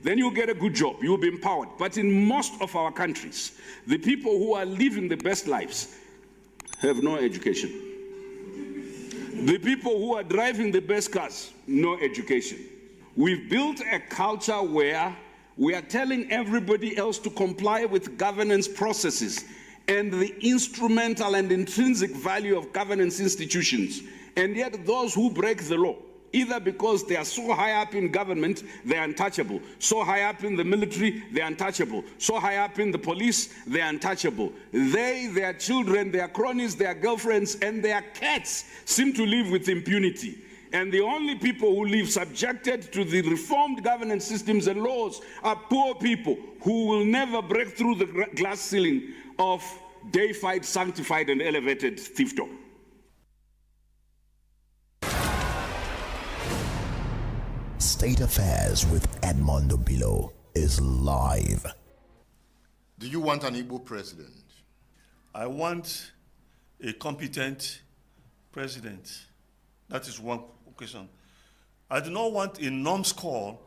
then you'll get a good job, you'll be empowered. But in most of our countries, the people who are living the best lives have no education. The people who are driving the best cars, no education. We've built a culture where we are telling everybody else to comply with governance processes and the instrumental and intrinsic value of governance institutions. And yet those who break the law, either because they are so high up in government, they're untouchable. So high up in the military, they're untouchable. So high up in the police, they're untouchable. They, their children, their cronies, their girlfriends, and their cats seem to live with impunity. And the only people who live subjected to the reformed governance systems and laws are poor people who will never break through the glass ceiling of deified, sanctified, and elevated fiefdom. State Affairs with Edmondo Bilo is live. Do you want an Igbo president? I want a competent president. That is one question. I do not want a numbskull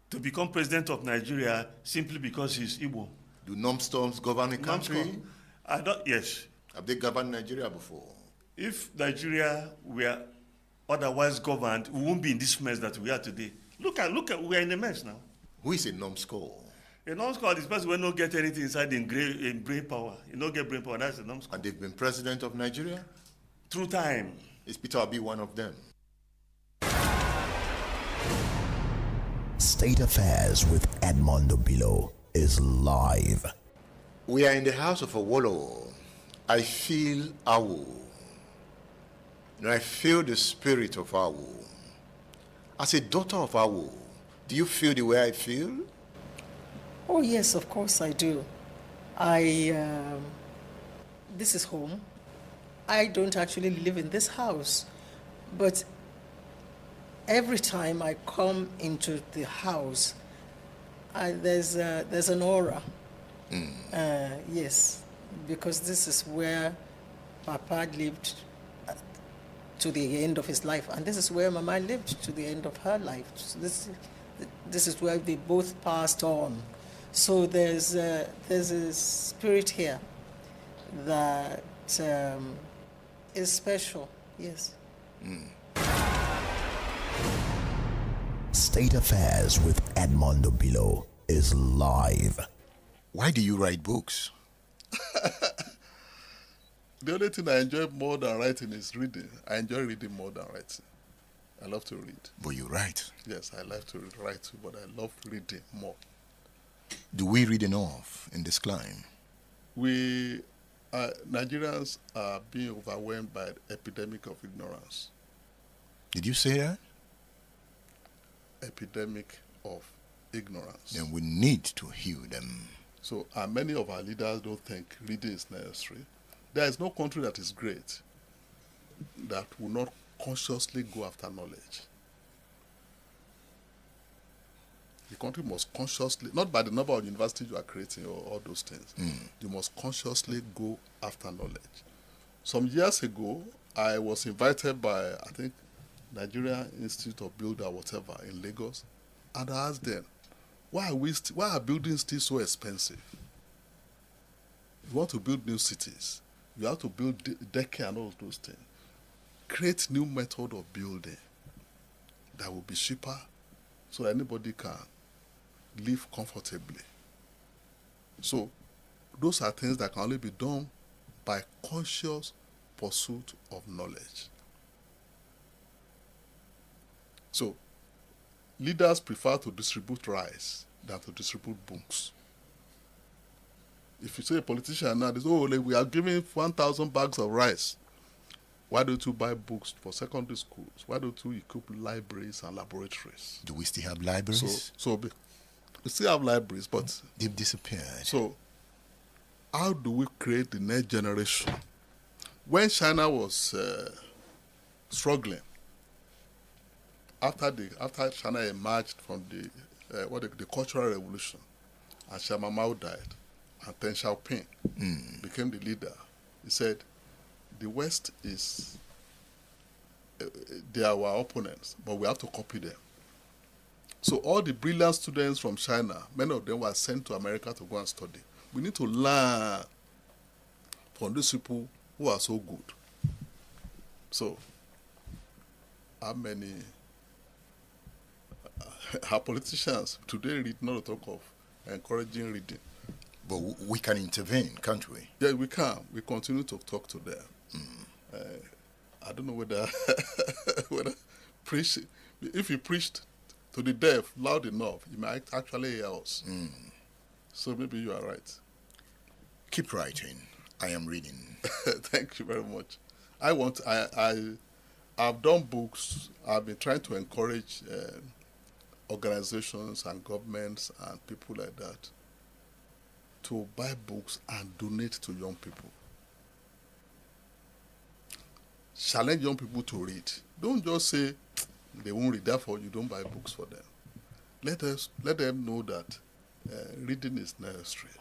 to become president of Nigeria simply because he's Igbo. Do numbskulls govern a country? I don't, yes. Have they governed Nigeria before? If Nigeria were otherwise governed, we won't be in this mess that we are today. Look at, we are in a mess now. Who is a numbskull? A numbskull is person who don't get anything inside in brain power. You don't get brain power, that's a numbskull. And they've been president of Nigeria? Through time. Is Peter Obi one of them? State Affairs with Edmondo Bilo is live. We are in the house of Awolowo. I feel Awo. And I feel the spirit of Awo. As a daughter of Awo, do you feel the way I feel? Oh yes, of course I do. This is home. I don't actually live in this house, but every time I come into the house, there's an aura. Yes, because this is where Papa lived to the end of his life, and this is where Mama lived to the end of her life. So this is where they both passed on. So there's a spirit here that is special. Yes. State Affairs with Edmondo Bilo is live. Why do you write books? The only thing I enjoy more than writing is reading. I enjoy reading more than writing. I love to read. But you write. Yes, I like to write too, but I love reading more. Do we read enough in this climb? Nigerians are being overwhelmed by the epidemic of ignorance. Did you say that? Epidemic of ignorance. Then we need to heal them. So, and many of our leaders don't think reading is necessary. There is no country that is great that will not consciously go after knowledge. The country must consciously, not by the number of universities you are creating or all those things, you must consciously go after knowledge. Some years ago, I was invited by, I think, Nigeria Institute of Builder, whatever, in Lagos, and I asked them, why are buildings still so expensive? You want to build new cities, you have to build daycare and all those things. Create new method of building that will be cheaper so that anybody can live comfortably. So those are things that can only be done by conscious pursuit of knowledge. So leaders prefer to distribute rice than to distribute books. If you say a politician now, they say, oh, we are giving 1,000 bags of rice. Why don't you buy books for secondary schools? Why don't you equip libraries and laboratories? Do we still have libraries? So we still have libraries, but they've disappeared. So how do we create the next generation? When China was struggling, after China emerged from the Cultural Revolution, and Chairman Mao died, and Deng Xiaoping became the leader, he said, the West they are our opponents, but we have to copy them. So all the brilliant students from China, many of them were sent to America to go and study. We need to learn from these people who are so good. So, how many our politicians today read, not to talk of encouraging reading? But we can intervene, can't we? Yeah, we can. We continue to talk to them. I don't know whether preach. If you preached to the deaf loud enough, you might actually hear us. So maybe you are right. Keep writing. I am reading. Thank you very much. I've done books. I've been trying to encourage organizations and governments and people like that to buy books and donate to young people. Challenge young people to read. Don't just say they won't read, therefore you don't buy books for them. Let them know that reading is necessary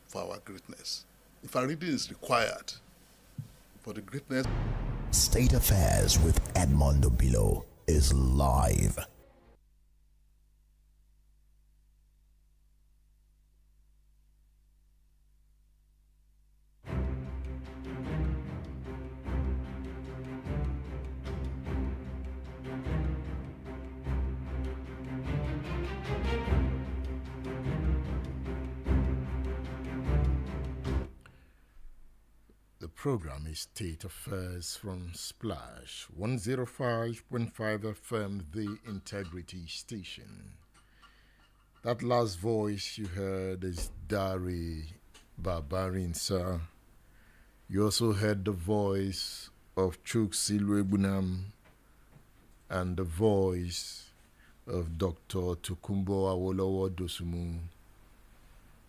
for our greatness. If our reading is required for the greatness. State Affairs with Edmondo Bilo is live. The program is State Affairs from Splash 105.5 FM, the Integrity Station. That last voice you heard is Dari Babarinsa. You also heard the voice of Chuk Silwebunam and the voice of Dr. Tukumbo Awolowo Dosumu.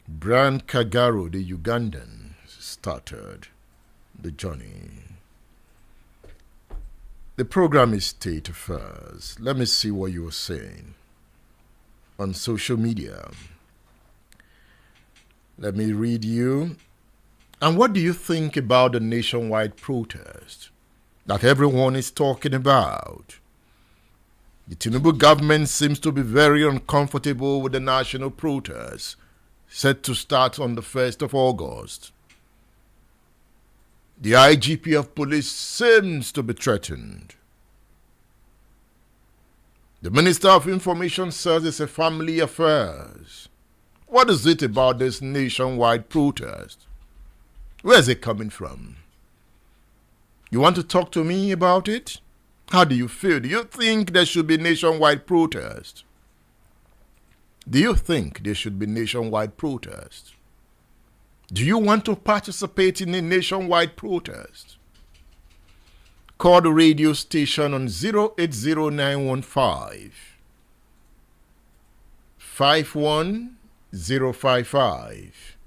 Brian Kagaro, the Ugandan, started the journey. The program is State Affairs. Let me see what you were saying on social media. Let me read you. And what do you think about the nationwide protest that everyone is talking about? The Tinubu government seems to be very uncomfortable with the national protest set to start on the 1st of August. The IGP of police seems to be threatened. The Minister of Information says it's a family affairs. What is it about this nationwide protest? Where is it coming from? You want to talk to me about it? How do you feel? Do you think there should be nationwide protest? Do you think there should be nationwide protest? Do you want to participate in a nationwide protest? Call the radio station on 080915 51055.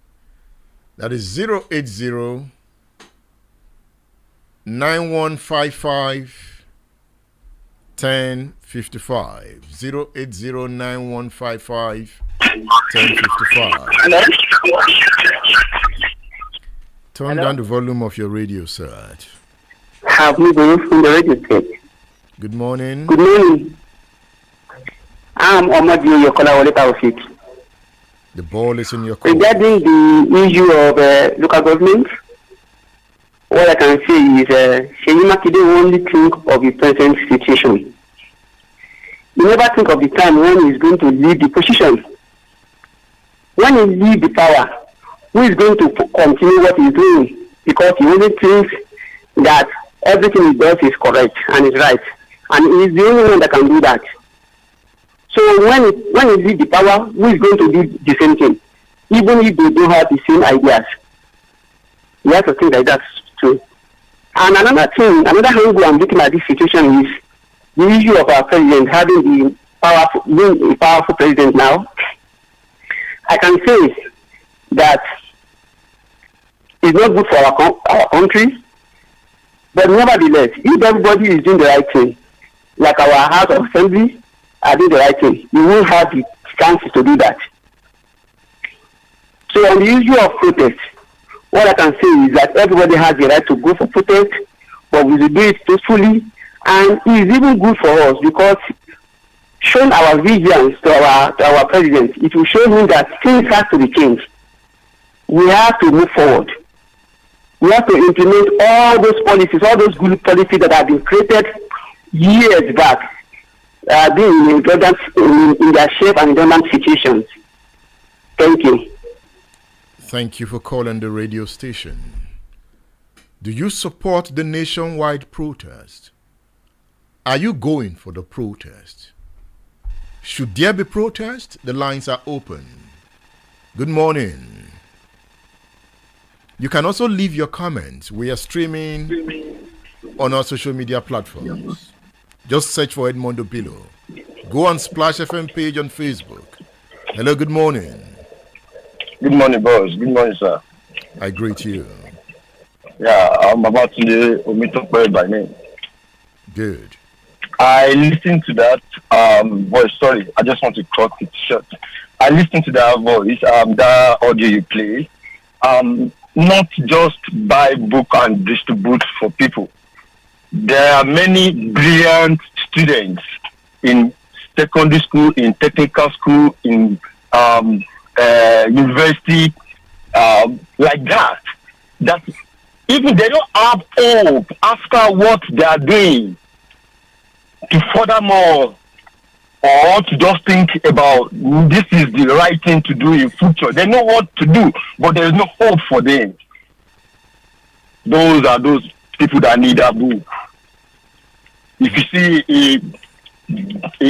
That is 080 9155 1055. 080 9155 1055. Hello? Turn down the volume of your radio, sir. Have you been from the radio station? Good morning. Good morning. I'm Omadi Yokola Wale Taufik. The ball is in your court. Regarding the issue of local government, what I can say is Seyi Makinde only think of the present situation. He never think of the time when he's going to leave the position. When he leaves the power, who is going to continue what he's doing? Because he only thinks that everything he does is correct and is right. And he's the only one that can do that. So when he leaves the power, who is going to do the same thing? Even if they don't have the same ideas. You have to think like that too. And another angle I'm looking at this situation is the issue of our president having being a powerful president now. I can say that it's not good for our country, but nevertheless, if everybody is doing the right thing, like our House of Assembly are doing the right thing, we will have the chances to do that. So on the issue of protest, what I can say is that everybody has the right to go for protest, but we will do it peacefully, and it is even good for us because shown our visions to our president, it will show him that things have to be changed. We have to move forward. We have to implement all those policies, all those good policies that have been created years back, being in their shape and redundant situations. Thank you. Thank you for calling the radio station. Do you support the nationwide protest? Are you going for the protest? Should there be protest? The lines are open. Good morning. You can also leave your comments. We are streaming on our social media platforms. Just search for Edmondo Bilo. Go on Splash FM page on Facebook. Hello, good morning. Good morning, boss. Good morning, sir. I greet you. Yeah, I'm about to Omitope by name. Good. I listened to that voice. Sorry, I just want to cut it short. I listened to that voice, that audio you play. Not just buy book and distribute for people. There are many brilliant students in secondary school, in technical school, in university, like that. That even they don't have hope after what they are doing to further more, or to just think about this is the right thing to do in future. They know what to do, but there is no hope for them. Those are those people that need a book. If you see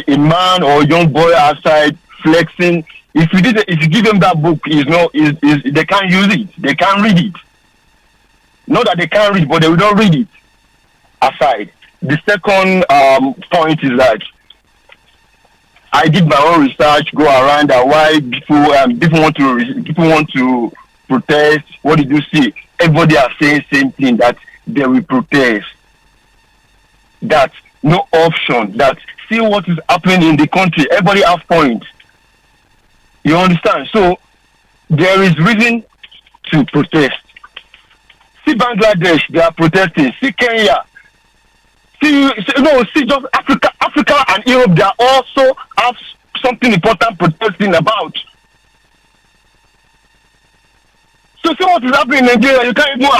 a man or a young boy outside flexing, if you give them that book, they can't use it. They can't read it. Not that they can't read, but they will not read it. Aside. The second point is that I did my own research, go around and why people want to protest. What did you see? Everybody are saying same thing, that they will protest. That no option. That see what is happening in the country. Everybody have points. You understand? So there is reason to protest. See Bangladesh, they are protesting. See Kenya. See just Africa and Europe, they also have something important protesting about. So see what is happening in Nigeria. You can't even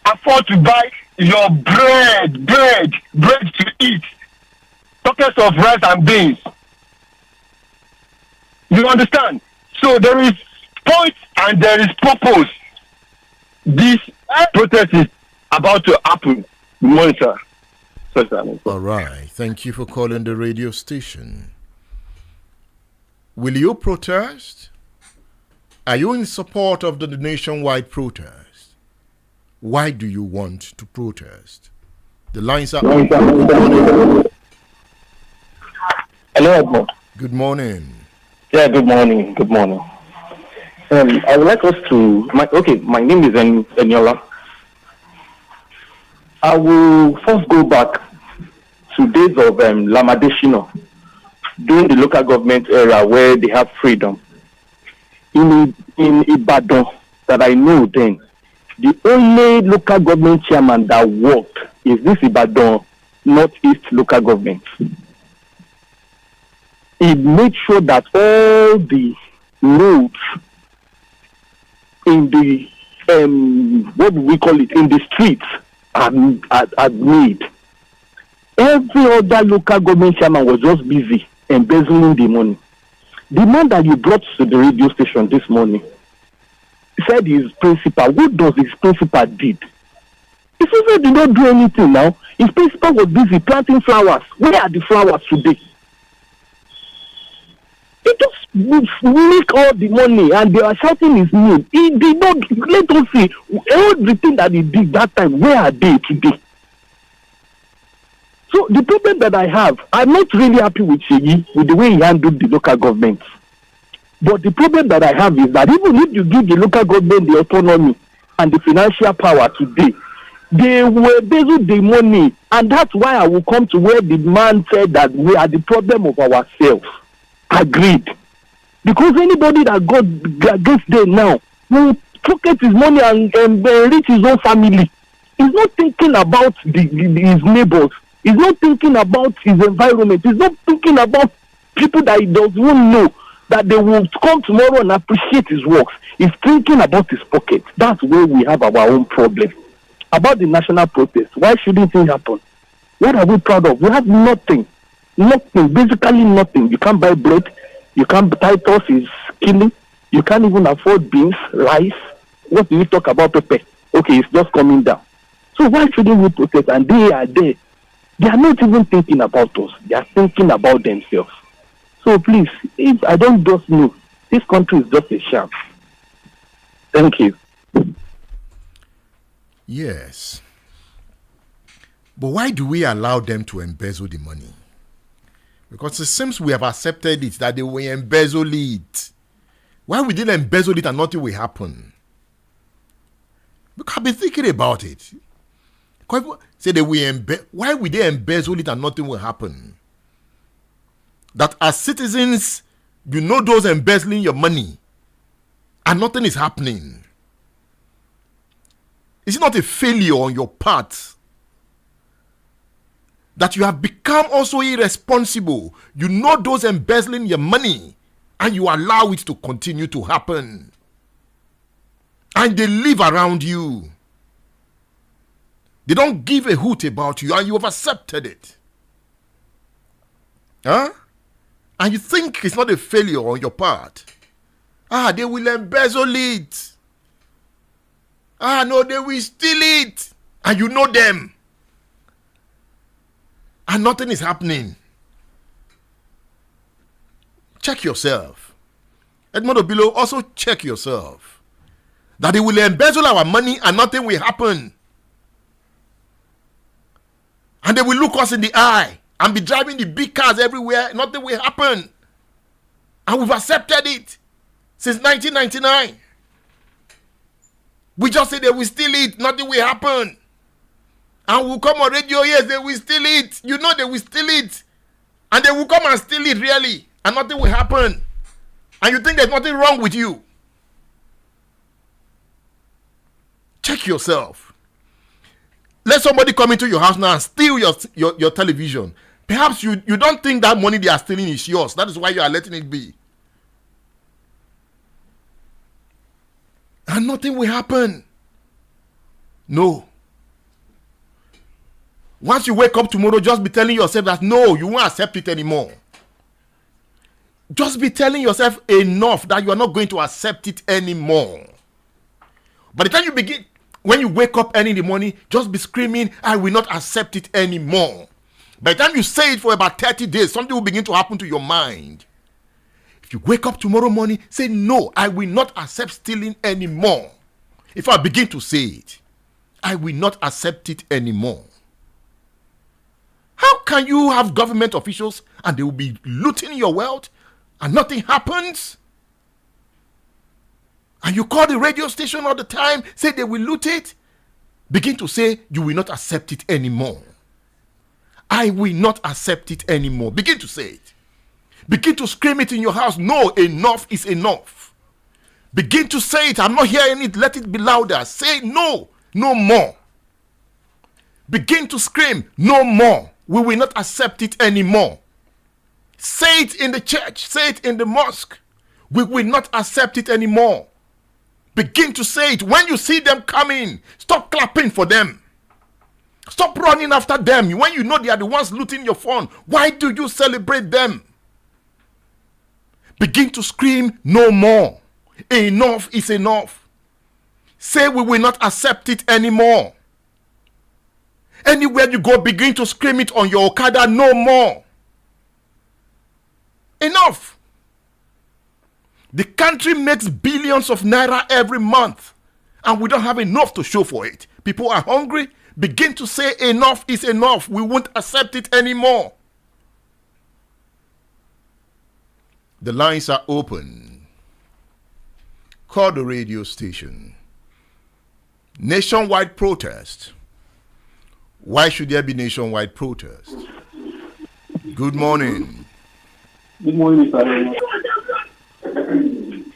afford to buy your bread to eat. Buckets of rice and beans. You understand? So there is point and there is purpose. This protest is about to happen. Good morning, sir. All right. Thank you for calling the radio station. Will you protest? Are you in support of the nationwide protest? Why do you want to protest? The lines are open. Hello, Edmond. Good morning. Yeah, good morning. Good morning. I would like us to... my name is Eniola. I will first go back to days of Lamadeshino, during the local government era where they have freedom. In Ibadan, that I know then, the only local government chairman that worked is this Ibadan Northeast local government. He made sure that all the roads in the what do we call it, in the streets are made. Every other local government chairman was just busy embezzling the money. The man that you brought to the radio station this morning said his principal. What does his principal did? His principal did not do anything now. His principal was busy planting flowers. Where are the flowers today? He just make all the money and they are shouting his name. He did not, let us see, everything that he did that time, where are they today? So the problem that I have, I'm not really happy with Sheyi, with the way he handled the local government. But the problem that I have is that even if you give the local government the autonomy and the financial power today, they will embezzle the money. And that's why I will come to where the man said that we are the problem of ourselves. Agreed. Because anybody that gets there now will pocket his money and enrich his own family. He's not thinking about his neighbors. He's not thinking about his environment. He's not thinking about People that he doesn't know that they will come tomorrow and appreciate his works. He's thinking about his pocket. That's where we have our own problem. About the national protest, why shouldn't it happen? What are we proud of? We have nothing. Nothing. Basically nothing. You can't buy bread. You can't. Titus is killing. You can't even afford beans, rice. What do we talk about pepper? Okay, it's just coming down. So why shouldn't we protest? And they are there. They are not even thinking about us. They are thinking about themselves. So please, if I don't just know, this country is just a sham. Thank you. Yes. But why do we allow them to embezzle the money? Because it seems we have accepted it, that they will embezzle it. Why we didn't embezzle it and nothing will happen? Because I've been thinking about it. Say they will why would they embezzle it and nothing will happen? That as citizens, you know those embezzling your money and nothing is happening. Is it not a failure on your part? That you have become also irresponsible. You know those embezzling your money and you allow it to continue to happen. And they live around you. They don't give a hoot about you and you have accepted it. Huh? And you think it's not a failure on your part. They will embezzle it. No, they will steal it. And you know them. And nothing is happening. Check yourself. Edmond Obilo, also check yourself. That they will embezzle our money and nothing will happen. And they will look us in the eye and be driving the big cars everywhere. Nothing will happen. And we've accepted it since 1999. We just say they will steal it. Nothing will happen. And we'll come on radio, yes, they will steal it. You know they will steal it. And they will come and steal it really. And nothing will happen. And you think there's nothing wrong with you. Check yourself. Let somebody come into your house now and steal your television. Perhaps you don't think that money they are stealing is yours. That is why you are letting it be. And nothing will happen. No. Once you wake up tomorrow, just be telling yourself that no, you won't accept it anymore. Just be telling yourself enough that you are not going to accept it anymore. By the time you begin, when you wake up early in the morning, just be screaming, I will not accept it anymore. By the time you say it for about 30 days, something will begin to happen to your mind. If you wake up tomorrow morning, say, no, I will not accept stealing anymore. If I begin to say it, I will not accept it anymore. How can you have government officials and they will be looting your wealth and nothing happens? And you call the radio station all the time, say they will loot it. Begin to say, you will not accept it anymore. I will not accept it anymore. Begin to say it. Begin to scream it in your house. No, enough is enough. Begin to say it. I'm not hearing it. Let it be louder. Say no, no more. Begin to scream, no more. We will not accept it anymore. Say it in the church. Say it in the mosque. We will not accept it anymore. Begin to say it. When you see them coming, stop clapping for them. Stop running after them. When you know they are the ones looting your phone, why do you celebrate them? Begin to scream, no more. Enough is enough. Say we will not accept it anymore. Anywhere you go, begin to scream it on your Okada, no more. Enough. The country makes billions of naira every month, and we don't have enough to show for it. People are hungry. Begin to say enough is enough. We won't accept it anymore. The lines are open. Call the radio station. Nationwide protest. Why should there be nationwide protest? Good morning. Good morning, Mr. Edmond.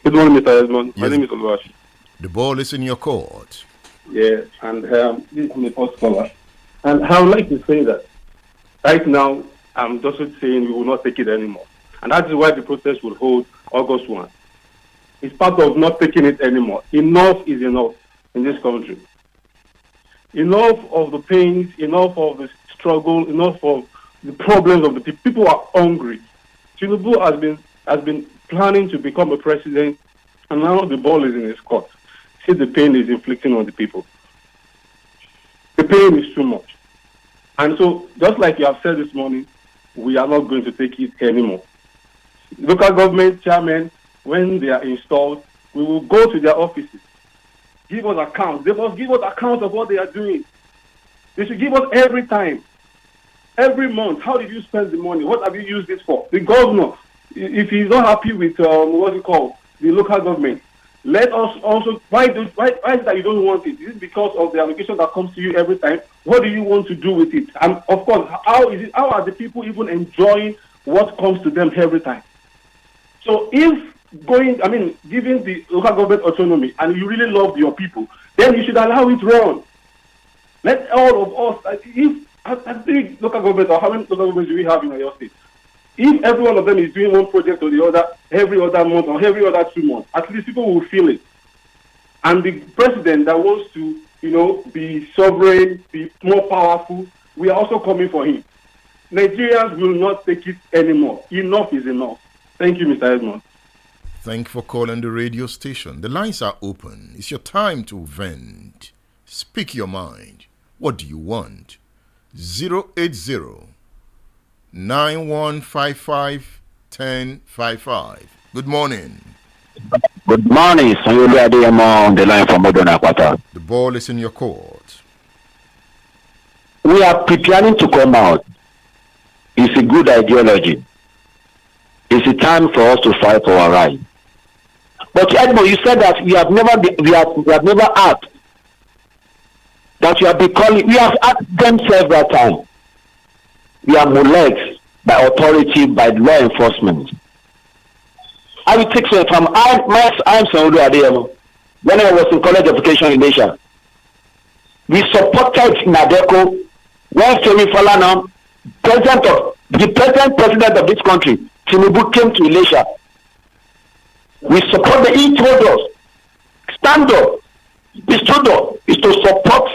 Good morning, Mr. Edmond. Yes. My name is Oluwashi. The ball is in your court. Yeah, and this is my first caller. And I would like to say that right now, I'm just saying we will not take it anymore. And that is why the protest will hold August 1. It's part of not taking it anymore. Enough is enough in this country. Enough of the pains, enough of the struggle, enough of the problems of the people. People are hungry. Tinubu has been planning to become a president, and now the ball is in his court. See the pain he's inflicting on the people. The pain is too much. And so, just like you have said this morning, we are not going to take it anymore. Local government chairmen, when they are installed, we will go to their offices, give us accounts. They must give us accounts of what they are doing. They should give us every time, every month. How did you spend the money? What have you used it for? The governor, if he's not happy with the local government, let us also. Why is it that you don't want it? Is it because of the allocation that comes to you every time? What do you want to do with it? And of course, how are the people even enjoying what comes to them every time? So if giving the local government autonomy and you really love your people, then you should allow it run. Let all of us, I think local government, or how many local governments do we have in your state? If every one of them is doing one project or the other every other month or every other 2 months, at least people will feel it. And the president that wants to, be sovereign, be more powerful, we are also coming for him. Nigerians will not take it anymore. Enough is enough. Thank you, Mr. Edmond. Thank you for calling the radio station. The lines are open. It's your time to vent. Speak your mind. What do you want? 080-9155-1055. Good morning. Good morning, Sanyolu Adeyemo on the line from Odona Akwata. The ball is in your court. We are preparing to come out. It's a good ideology. It's a time for us to fight for our right. But Edmond, you said that we have never asked that we have been calling. We have asked them several times. We are molested by authority, by law enforcement. I will take some from I'm Sanyolu Adeyemo. When I was in College of Education in Asia, we supported NADECO when Femi Falana, the present president of this country, Tinubu, came to Elisha. We support the he told us, stand up. He stood up is to support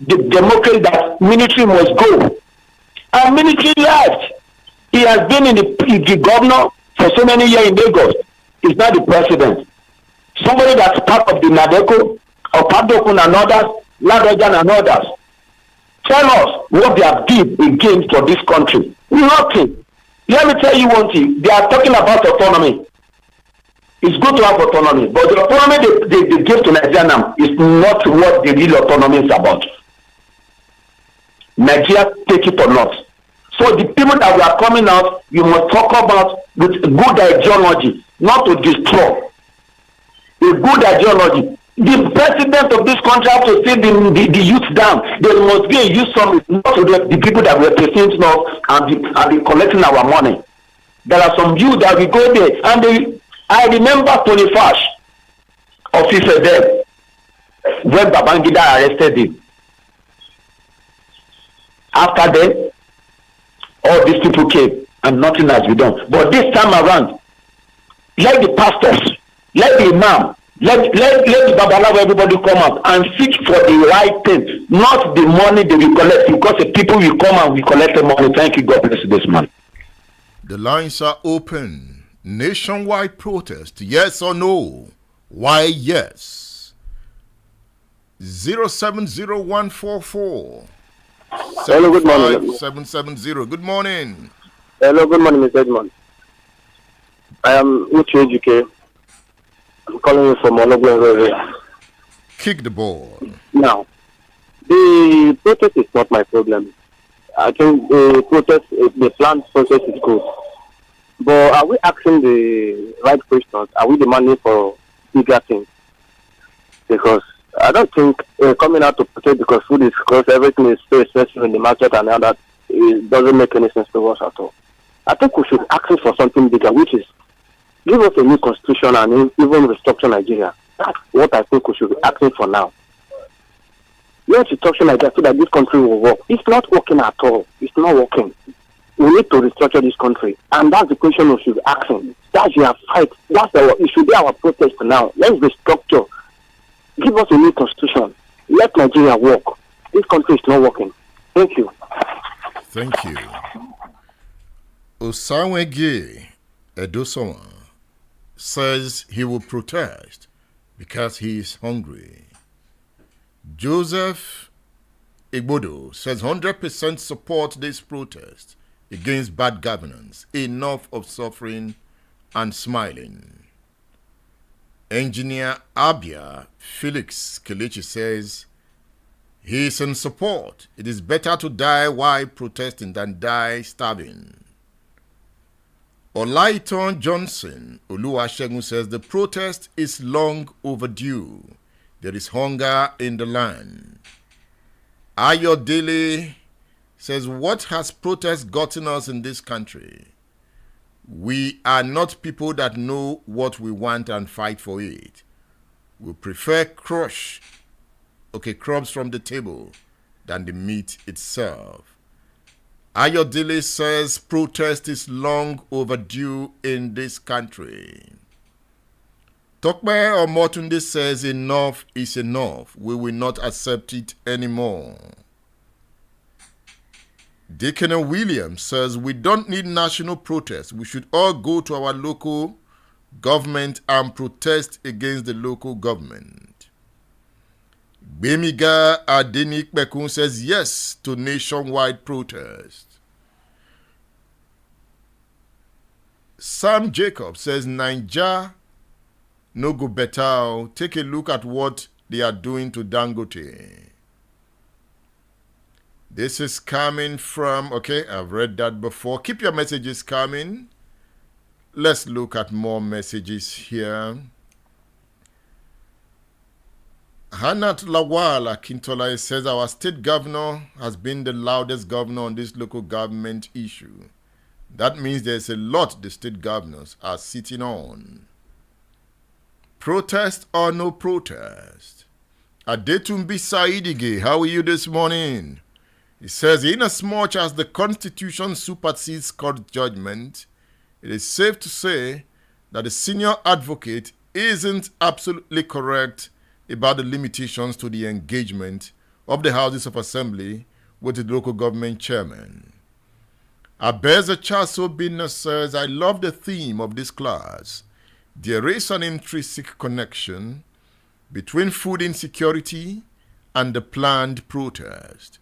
the democracy that military must go. And military left. He has been in the governor for so many years in Lagos. He's not the president. Somebody that's part of the NADECO, or Padokun and others, Ladojan and others. Tell us what they have did again for this country. Nothing. Let me tell you one thing. They are talking about autonomy. It's good to have autonomy, but the autonomy they give to Nigeria now is not what the real autonomy is about. Nigeria take it or not. So the people that we are coming out, you must talk about with good ideology, not to destroy. A good ideology. The president of this country has to sit the youth down. There must be a youth summit, not to the people that represent us and be collecting our money. There are some youth that we go there, and I remember Tony Fash of Ife there when Babangida arrested him. After that, all these people came and nothing has been done. But this time around, let the pastors, let the imam, let the babalawo, everybody come out and seek for the right thing, not the money they will collect, because the people will come and will collect the money. Thank you. God bless you this man. The lines are open. Nationwide protest, yes or no? Why yes? 070-144 Hello, good morning. 770. Good morning. Hello, good morning, Mr. Edmond. I am Uche Ejike. I'm calling you from Ologbo area. Kick the ball. Now, the protest is not my problem. I think the protest, the planned process is good. But are we asking the right questions? Are we demanding for bigger things? Because I don't think coming out to protest because food is because everything is so expensive in the market and all that, it doesn't make any sense to us at all. I think we should ask for something bigger, which is give us a new constitution and even restructure Nigeria. That's what I think we should be asking for now. We have to structure Nigeria so that this country will work. It's not working at all. It's not working. we need to restructure this country. And that's the question we should be asking. That's your fight. It should be our protest now. Let's restructure. Give us a new constitution. Let Nigeria work. This country is not working. Thank you. Thank you. Osawege Edosoma says he will protest because he is hungry. Joseph Igbodo says 100% support this protest against bad governance. Enough of suffering and smiling. Engineer Abia Felix Kelechi says he is in support. It is better to die while protesting than die starving. Olaiton Johnson Oluwasegun says the protest is long overdue. There is hunger in the land. Ayodele says, what has protest gotten us in this country? We are not people that know what we want and fight for it. We prefer crumbs from the table than the meat itself. Ayodele says protest is long overdue in this country. Tokpe Omotunde says enough is enough. We will not accept it anymore. Deacon Williams says we don't need national protest. We should all go to our local government and protest against the local government. Bemiga Adenik Bekun says yes to nationwide protest. Sam Jacob says Naija no go better. Take a look at what they are doing to Dangote. This is coming from, okay, I've read that before. Keep your messages coming. Let's look at more messages here. Hanat Lawal Akintola says our state governor has been the loudest governor on this local government issue. That means there's a lot the state governors are sitting on. Protest or no protest? Adetumbi Saidige, how are you this morning? He says, inasmuch as the Constitution supersedes court judgment, it is safe to say that the senior advocate isn't absolutely correct about the limitations to the engagement of the Houses of Assembly with the local government chairman. Abeza Chaso Binna says, I love the theme of this class. There is an intrinsic connection between food insecurity and the planned protest.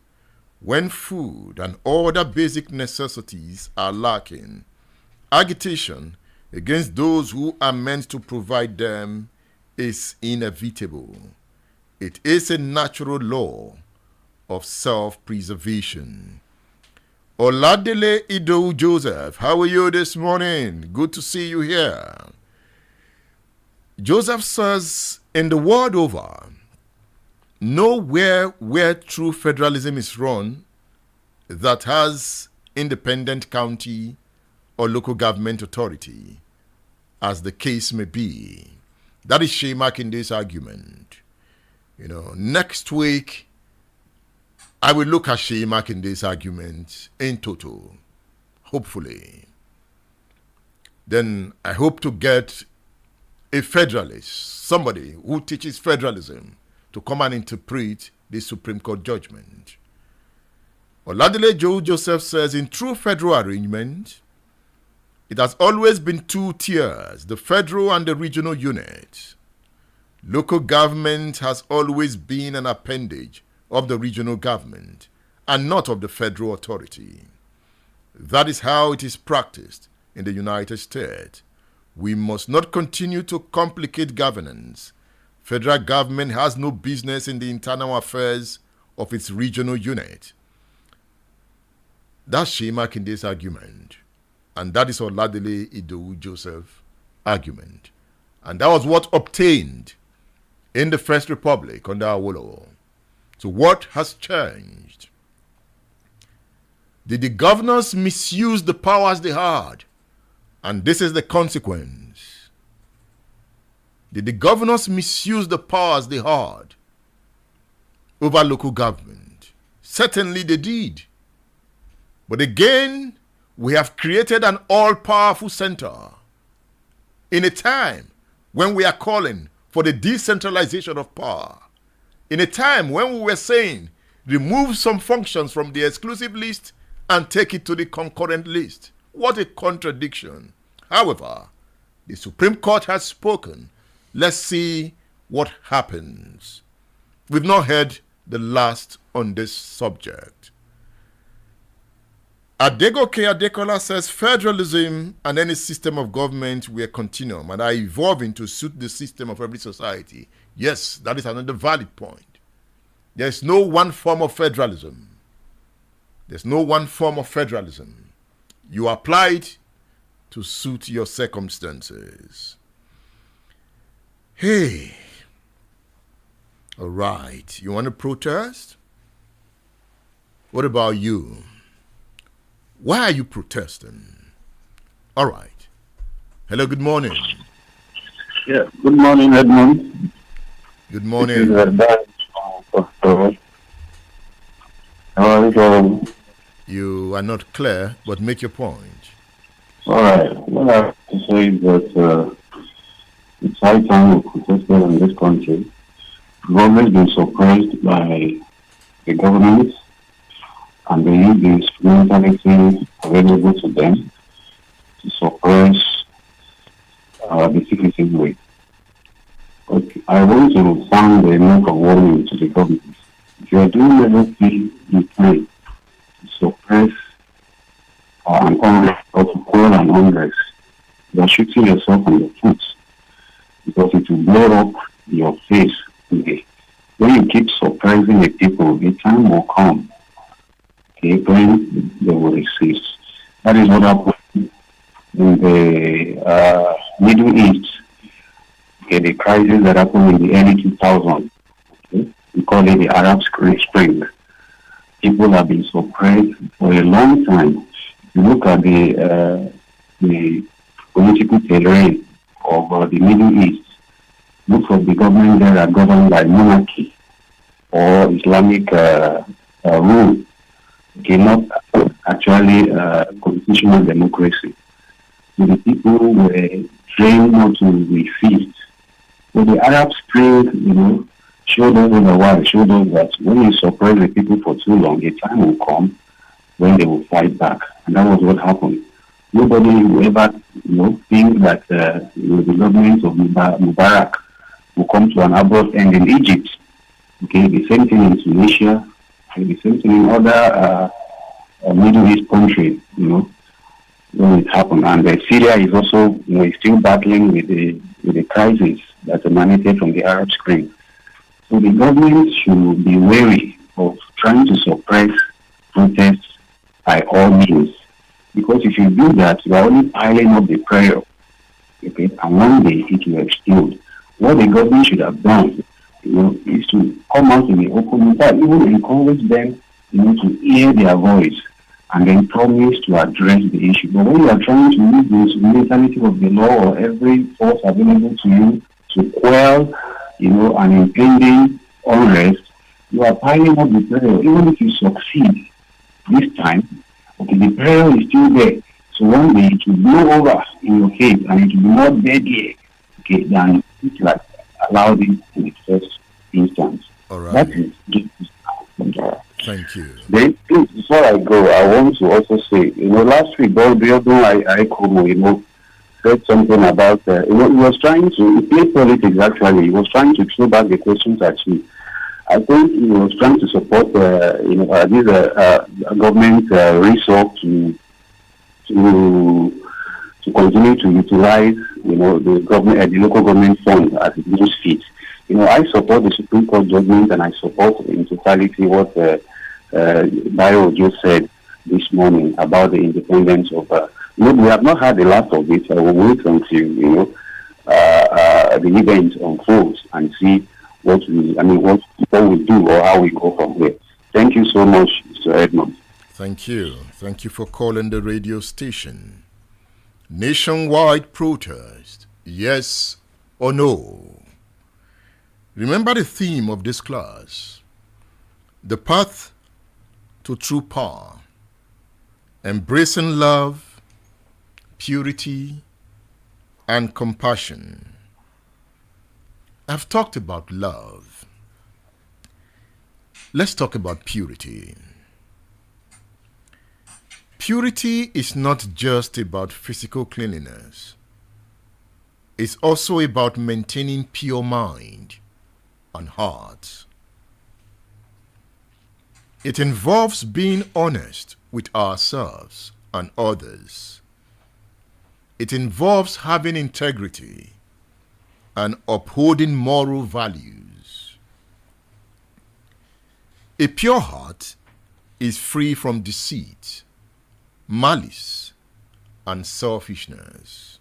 When food and other basic necessities are lacking, agitation against those who are meant to provide them is inevitable. It is a natural law of self-preservation. Oladele Ido Joseph, how are you this morning? Good to see you here. Joseph says, in the world over, nowhere where true federalism is run that has independent county or local government authority, as the case may be. That is Shea Makinde's argument. You know, next week, I will look at Shea Makinde's argument in total, hopefully. Then I hope to get a federalist, somebody who teaches federalism, to come and interpret the Supreme Court judgment. Oladile Joe Joseph says, in true federal arrangement, it has always been two tiers, the federal and the regional unit. Local government has always been an appendage of the regional government and not of the federal authority. That is how it is practiced in the United States. We must not continue to complicate governance. Federal government has no business in the internal affairs of its regional unit. That's Shea Makinde's argument. And that is Oladile Idowu Joseph's argument. And that was what obtained in the First Republic under Awolowo. So what has changed? Did the governors misuse the powers they had? And this is the consequence. Did the governors misuse the powers they had over local government? Certainly they did. But again, We have created an all-powerful center in a time when we are calling for the decentralization of power, in a time when we were saying remove some functions from the exclusive list and take it to the concurrent list. What a contradiction. However, the Supreme Court has spoken. Let's see what happens. We've not heard the last on this subject. Adegoke Adekola says federalism and any system of government will continue and are evolving to suit the system of every society. Yes, that is another valid point. There's no one form of federalism. There's no one form of federalism. You apply it to suit your circumstances. Hey. All right. You want to protest? What about you? Why are you protesting? All right. Hello, good morning. Yeah, good morning, Edmund. Good morning. You are not clear, but make your point. All right. What I have to say is that it's high time we protested in this country. The government has been suppressed by the government, and they use the instrumentality available to them to suppress the secretive way. But I want to sound a note of warning to the government. If you are doing everything you can to suppress an unrest or to quell an unrest, you are shooting yourself in the foot, because it will blow up your face today. When you keep surprising the people, the time will come, okay, when they will resist. That is what happened in the Middle East. Okay, the crisis that happened in the early 2000s. Okay, we call it the Arab Spring. People have been suppressed for a long time. If you look at the political terrain of the Middle East, most of the government there are governed by monarchy or Islamic rule. Okay, not actually constitutional democracy. So the people were trained not to resist. So the Arab Spring, showed us otherwise, showed us that when you suppress the people for too long, a time will come when they will fight back. And that was what happened. Nobody will ever, think that the government of Mubarak will come to an abrupt end in Egypt. Okay, the same thing in Tunisia, and the same thing in other Middle East countries, when it happened. And Syria is also still battling with the crisis that emanated from the Arab Spring. So the government should be wary of trying to suppress protests by all means. Because if you do that, you are only piling up the prayer. Okay, and one day it will explode. What the government should have done, is to come out in the open, even encourage them, to hear their voice and then promise to address the issue. But when you are trying to use the instrumentality of the law or every force available to you to quell, an impending unrest, you are piling up the prayer. Even if you succeed this time, okay, the prayer is still there. So one day it will blow over in your face and it will be more deadly, okay, than it like allowed it in the first instance. All right. That is Thank you. Then, please, before I go, I want to also say, last week, I said something about, he was trying to play politics, actually. He was trying to throw back the questions at me. I think he was trying to support, this government resource to continue to utilize, the government, the local government fund as it moves fit. I support the Supreme Court judgment, and I support in totality what Bayo just said this morning about the independence of. We have not had the last of it. I will wait until the event unfolds and see what we do or how we go from here. Thank you so much, Mr. Edmund. Thank you. Thank you for calling the radio station. Nationwide protest, yes or no? Remember the theme of this class: the path to true power. embracing love, purity, and compassion. I've talked about love. Let's talk about purity. Purity is not just about physical cleanliness. It's also about maintaining pure mind and heart. It involves being honest with ourselves and others. It involves having integrity and upholding moral values. A pure heart is free from deceit, malice, and selfishness.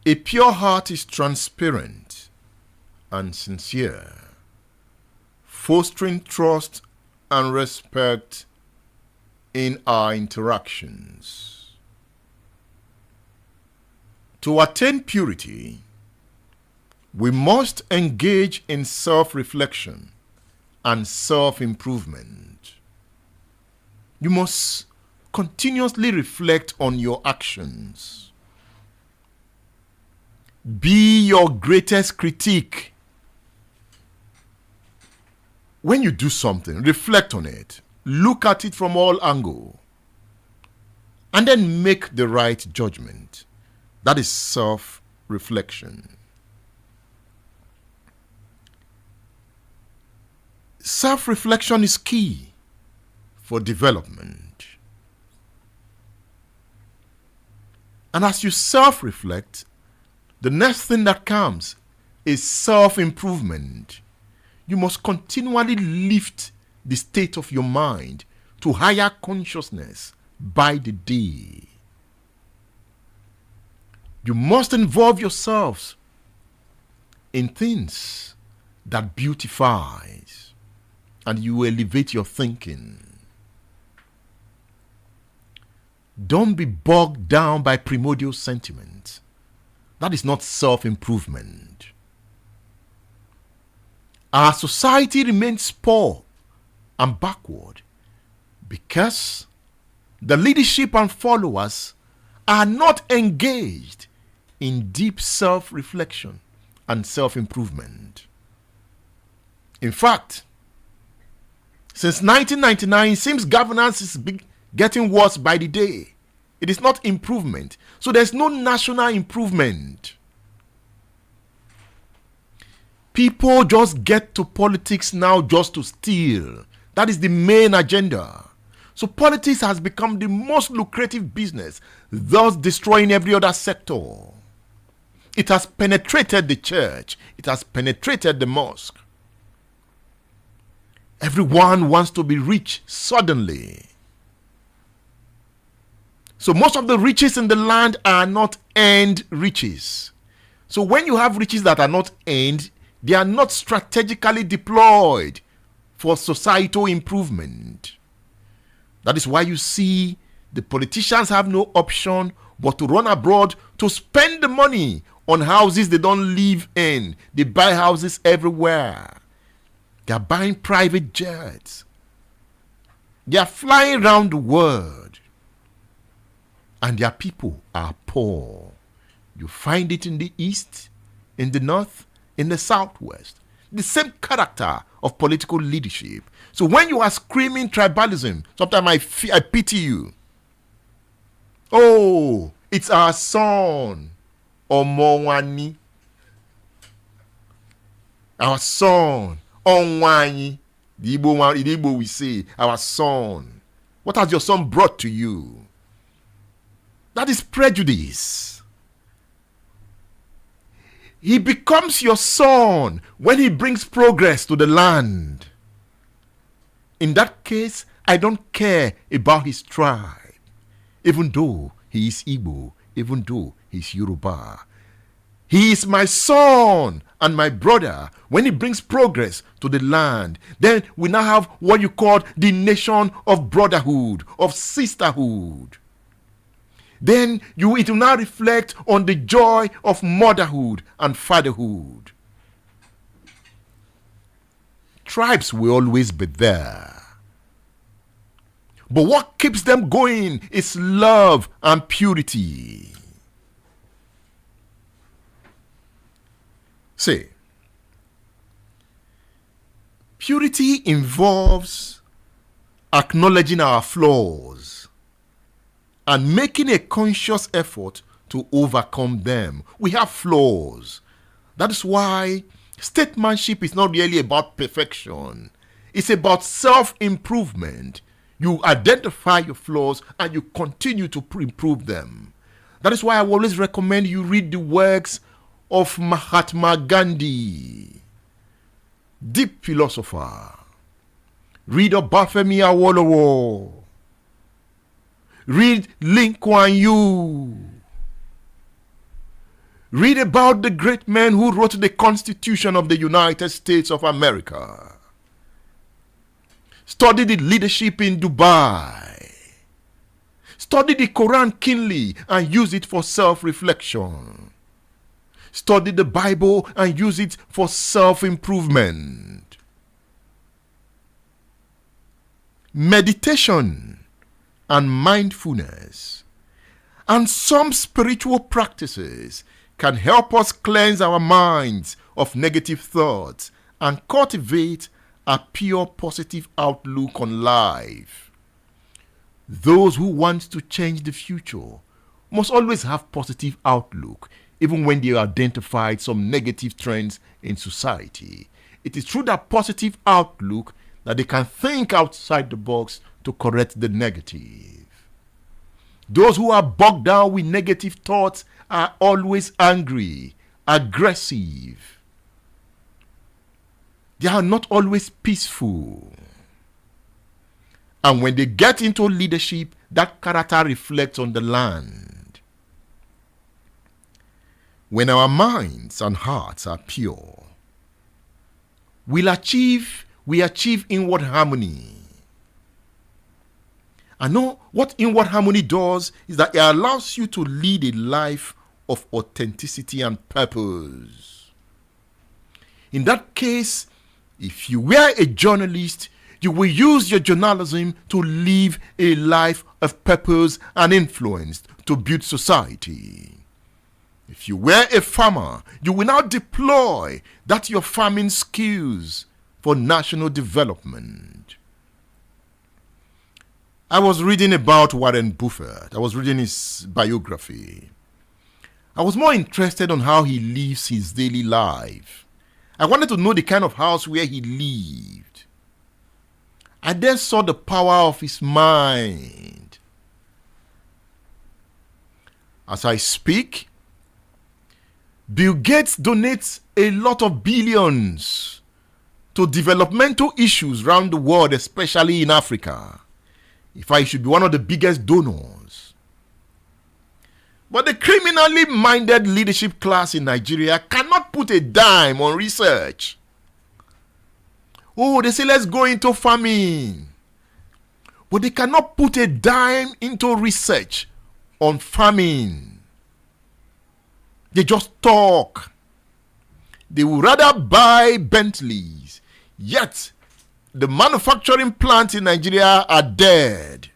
A pure heart is transparent and sincere, fostering trust and respect in our interactions. To attain purity, we must engage in self-reflection and self-improvement. You must continuously reflect on your actions. Be your greatest critique. When you do something, reflect on it. Look at it from all angles. And then make the right judgment. That is self-reflection. Self-reflection is key for development. And as you self-reflect, the next thing that comes is self-improvement. You must continually lift the state of your mind to higher consciousness by the day. You must involve yourselves in things that beautifies, and you elevate your thinking. Don't be bogged down by primordial sentiment. That is not self-improvement. Our society remains poor and backward because the leadership and followers are not engaged in deep self-reflection and self-improvement. In fact, since 1999, it seems governance is getting worse by the day. It is not improvement. So there's no national improvement. People just get to politics now just to steal. That is the main agenda. So politics has become the most lucrative business, thus destroying every other sector. It has penetrated the church. It has penetrated the mosque. Everyone wants to be rich suddenly. So most of the riches in the land are not earned riches. So when you have riches that are not earned, they are not strategically deployed for societal improvement. That is why you see the politicians have no option but to run abroad to spend the money on houses they don't live in. They buy houses everywhere. They are buying private jets. They are flying around the world. And their people are poor. You find it in the east, in the north, in the southwest. The same character of political leadership. So when you are screaming tribalism, sometimes I pity you. Oh, it's our son, Omowani. Our son, Onwani. The Igbo we say, our son. What has your son brought to you? That is prejudice. He becomes your son when he brings progress to the land. In that case, I don't care about his tribe. Even though he is Igbo, even though he is Yoruba. He is my son and my brother when he brings progress to the land. Then we now have what you call the nation of brotherhood, of sisterhood. Then it will now reflect on the joy of motherhood and fatherhood. Tribes will always be there. But what keeps them going is love and purity. See, purity involves acknowledging our flaws and making a conscious effort to overcome them. We have flaws. That is why statesmanship is not really about perfection. It's about self-improvement. You identify your flaws and you continue to improve them. That is why I always recommend you read the works of Mahatma Gandhi, deep philosopher. Read Obafemi Awolowo. Read Lee Kuan Yew. Read about the great men who wrote the Constitution of the United States of America. Study the leadership in Dubai. Study the Quran keenly and use it for self-reflection. Study the Bible and use it for self-improvement. Meditation and mindfulness and some spiritual practices can help us cleanse our minds of negative thoughts and cultivate a pure positive outlook on life. Those who want to change the future must always have positive outlook, even when they identified some negative trends in society. It is through that positive outlook that they can think outside the box to correct the negative. Those who are bogged down with negative thoughts are always angry, aggressive. They are not always peaceful. And when they get into leadership, that character reflects on the land. When our minds and hearts are pure, we achieve inward harmony. I know what inward harmony does is that it allows you to lead a life of authenticity and purpose. In that case, if you were a journalist, you will use your journalism to live a life of purpose and influence to build society. If you were a farmer, you will now deploy your farming skills for national development. I was reading about Warren Buffett. I was reading his biography. I was more interested on how he lives his daily life. I wanted to know the kind of house where he lived. I then saw the power of his mind. As I speak, Bill Gates donates a lot of billions to developmental issues around the world, especially in Africa. In fact, he should be one of the biggest donors. But the criminally minded leadership class in Nigeria cannot put a dime on research. Oh, they say let's go into farming. But they cannot put a dime into research on farming. They just talk. They would rather buy Bentleys. Yet, the manufacturing plants in Nigeria are dead.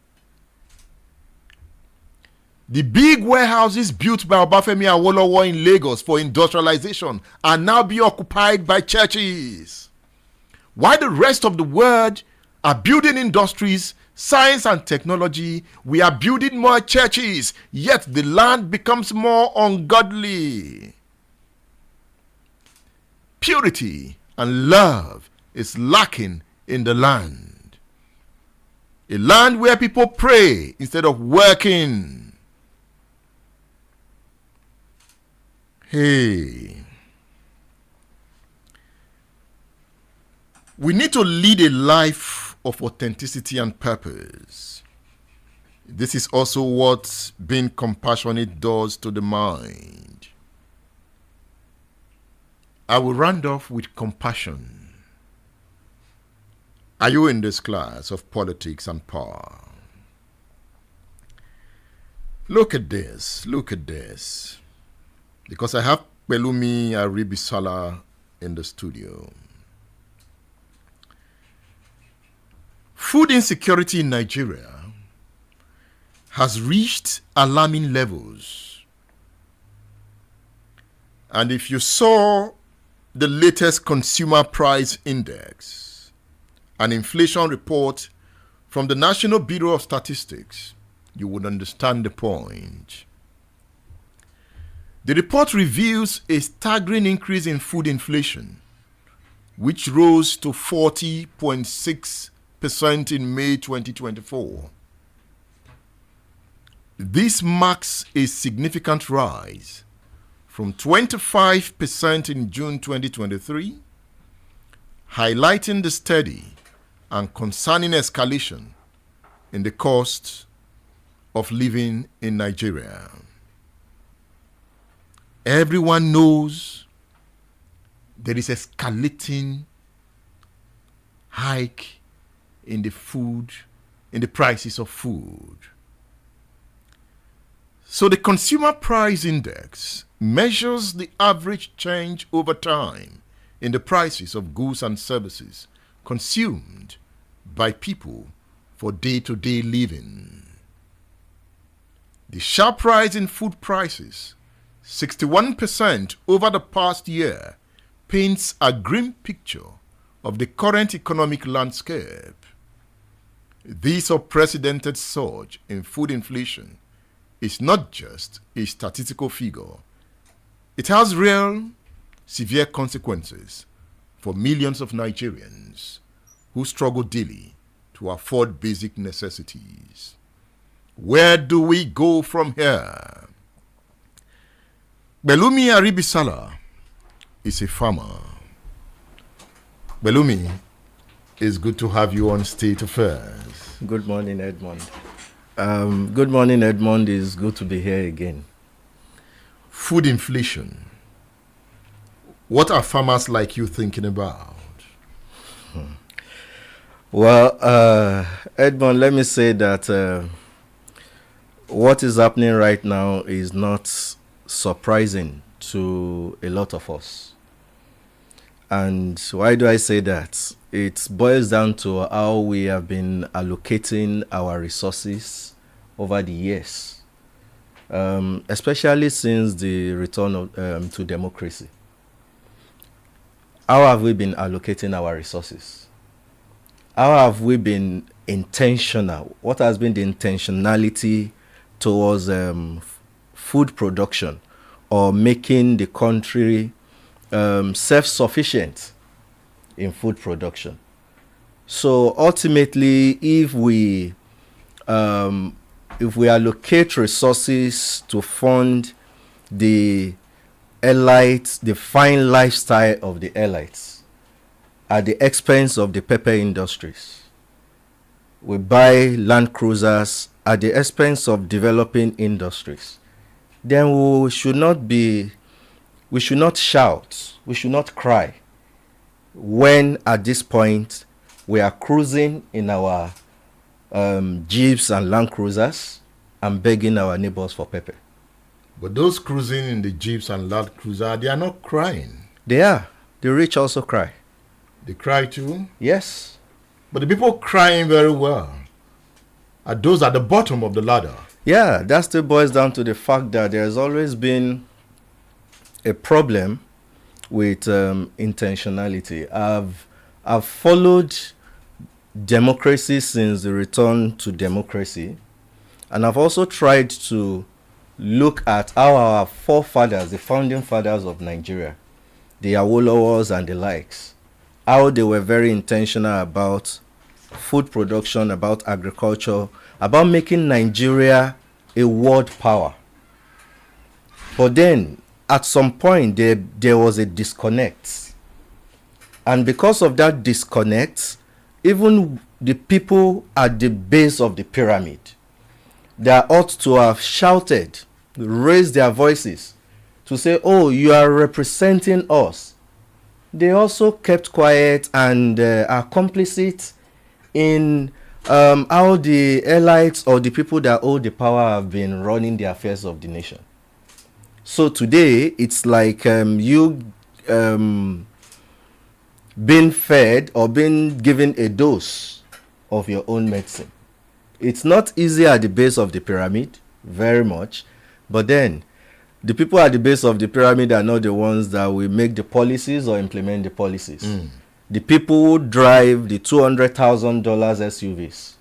The big warehouses built by Obafemi Awolowo in Lagos for industrialization are now being occupied by churches. While the rest of the world are building industries, science and technology, we are building more churches, yet the land becomes more ungodly. Purity and love is lacking in the land. A land where people pray instead of working. Hey. We need to lead a life of authenticity and purpose. This is also what being compassionate does to the mind. I will round off with compassion. Are you in this class of politics and power? Look at this. Look at this. Because I have Pelumi Aribisala in the studio. Food insecurity in Nigeria has reached alarming levels. And if you saw the latest consumer price index, an inflation report from the National Bureau of Statistics, you would understand the point. The report reveals a staggering increase in food inflation, which rose to 40.6% in May 2024. This marks a significant rise from 25% in June 2023, highlighting the steady and concerning escalation in the cost of living in Nigeria. Everyone knows there is escalating hike in the prices of food. So the Consumer Price Index measures the average change over time in the prices of goods and services consumed by people for day-to-day living. The sharp rise in food prices, 61% over the past year, paints a grim picture of the current economic landscape. This unprecedented surge in food inflation is not just a statistical figure. It has real, severe consequences for millions of Nigerians who struggle daily to afford basic necessities. Where do we go from here? Belumi Aribisala is a farmer. Belumi, it's good to have you on State Affairs. Good morning, Edmond. Good morning, Edmond. It's good to be here again. Food inflation. What are farmers like you thinking about? Well, Edmond, let me say that what is happening right now is not surprising to a lot of us. And why do I say that? It boils down to how we have been allocating our resources over the years, especially since the return to democracy. How have we been allocating our resources? How have we been intentional? What has been the intentionality towards food production or making the country self-sufficient in food production? So ultimately, if we allocate resources to fund the elites, the fine lifestyle of the elites, at the expense of the pepper industries, we buy Land Cruisers at the expense of developing industries, then we should not shout, we should not cry when at this point we are cruising in our Jeeps and Land Cruisers and begging our neighbors for pepper. But those cruising in the Jeeps and Land Cruiser, they are not crying. They are. The rich also cry. They cry too? Yes. But the people crying very well are those at the bottom of the ladder. Yeah, that still boils down to the fact that there's always been a problem with intentionality. I've followed democracy since the return to democracy, and I've also tried to look at how our forefathers, the founding fathers of Nigeria, the Awolowos and the likes, how they were very intentional about food production, about agriculture, about making Nigeria a world power. But then, at some point, there was a disconnect. And because of that disconnect, even the people at the base of the pyramid that ought to have shouted, raised their voices to say, oh, you are representing us, they also kept quiet and are complicit in how the elites or the people that hold the power have been running the affairs of the nation. So today, it's like you being fed or being given a dose of your own medicine. It's not easy at the base of the pyramid, very much, but then the people at the base of the pyramid are not the ones that will make the policies or implement the policies. The people who drive the $200,000 SUVs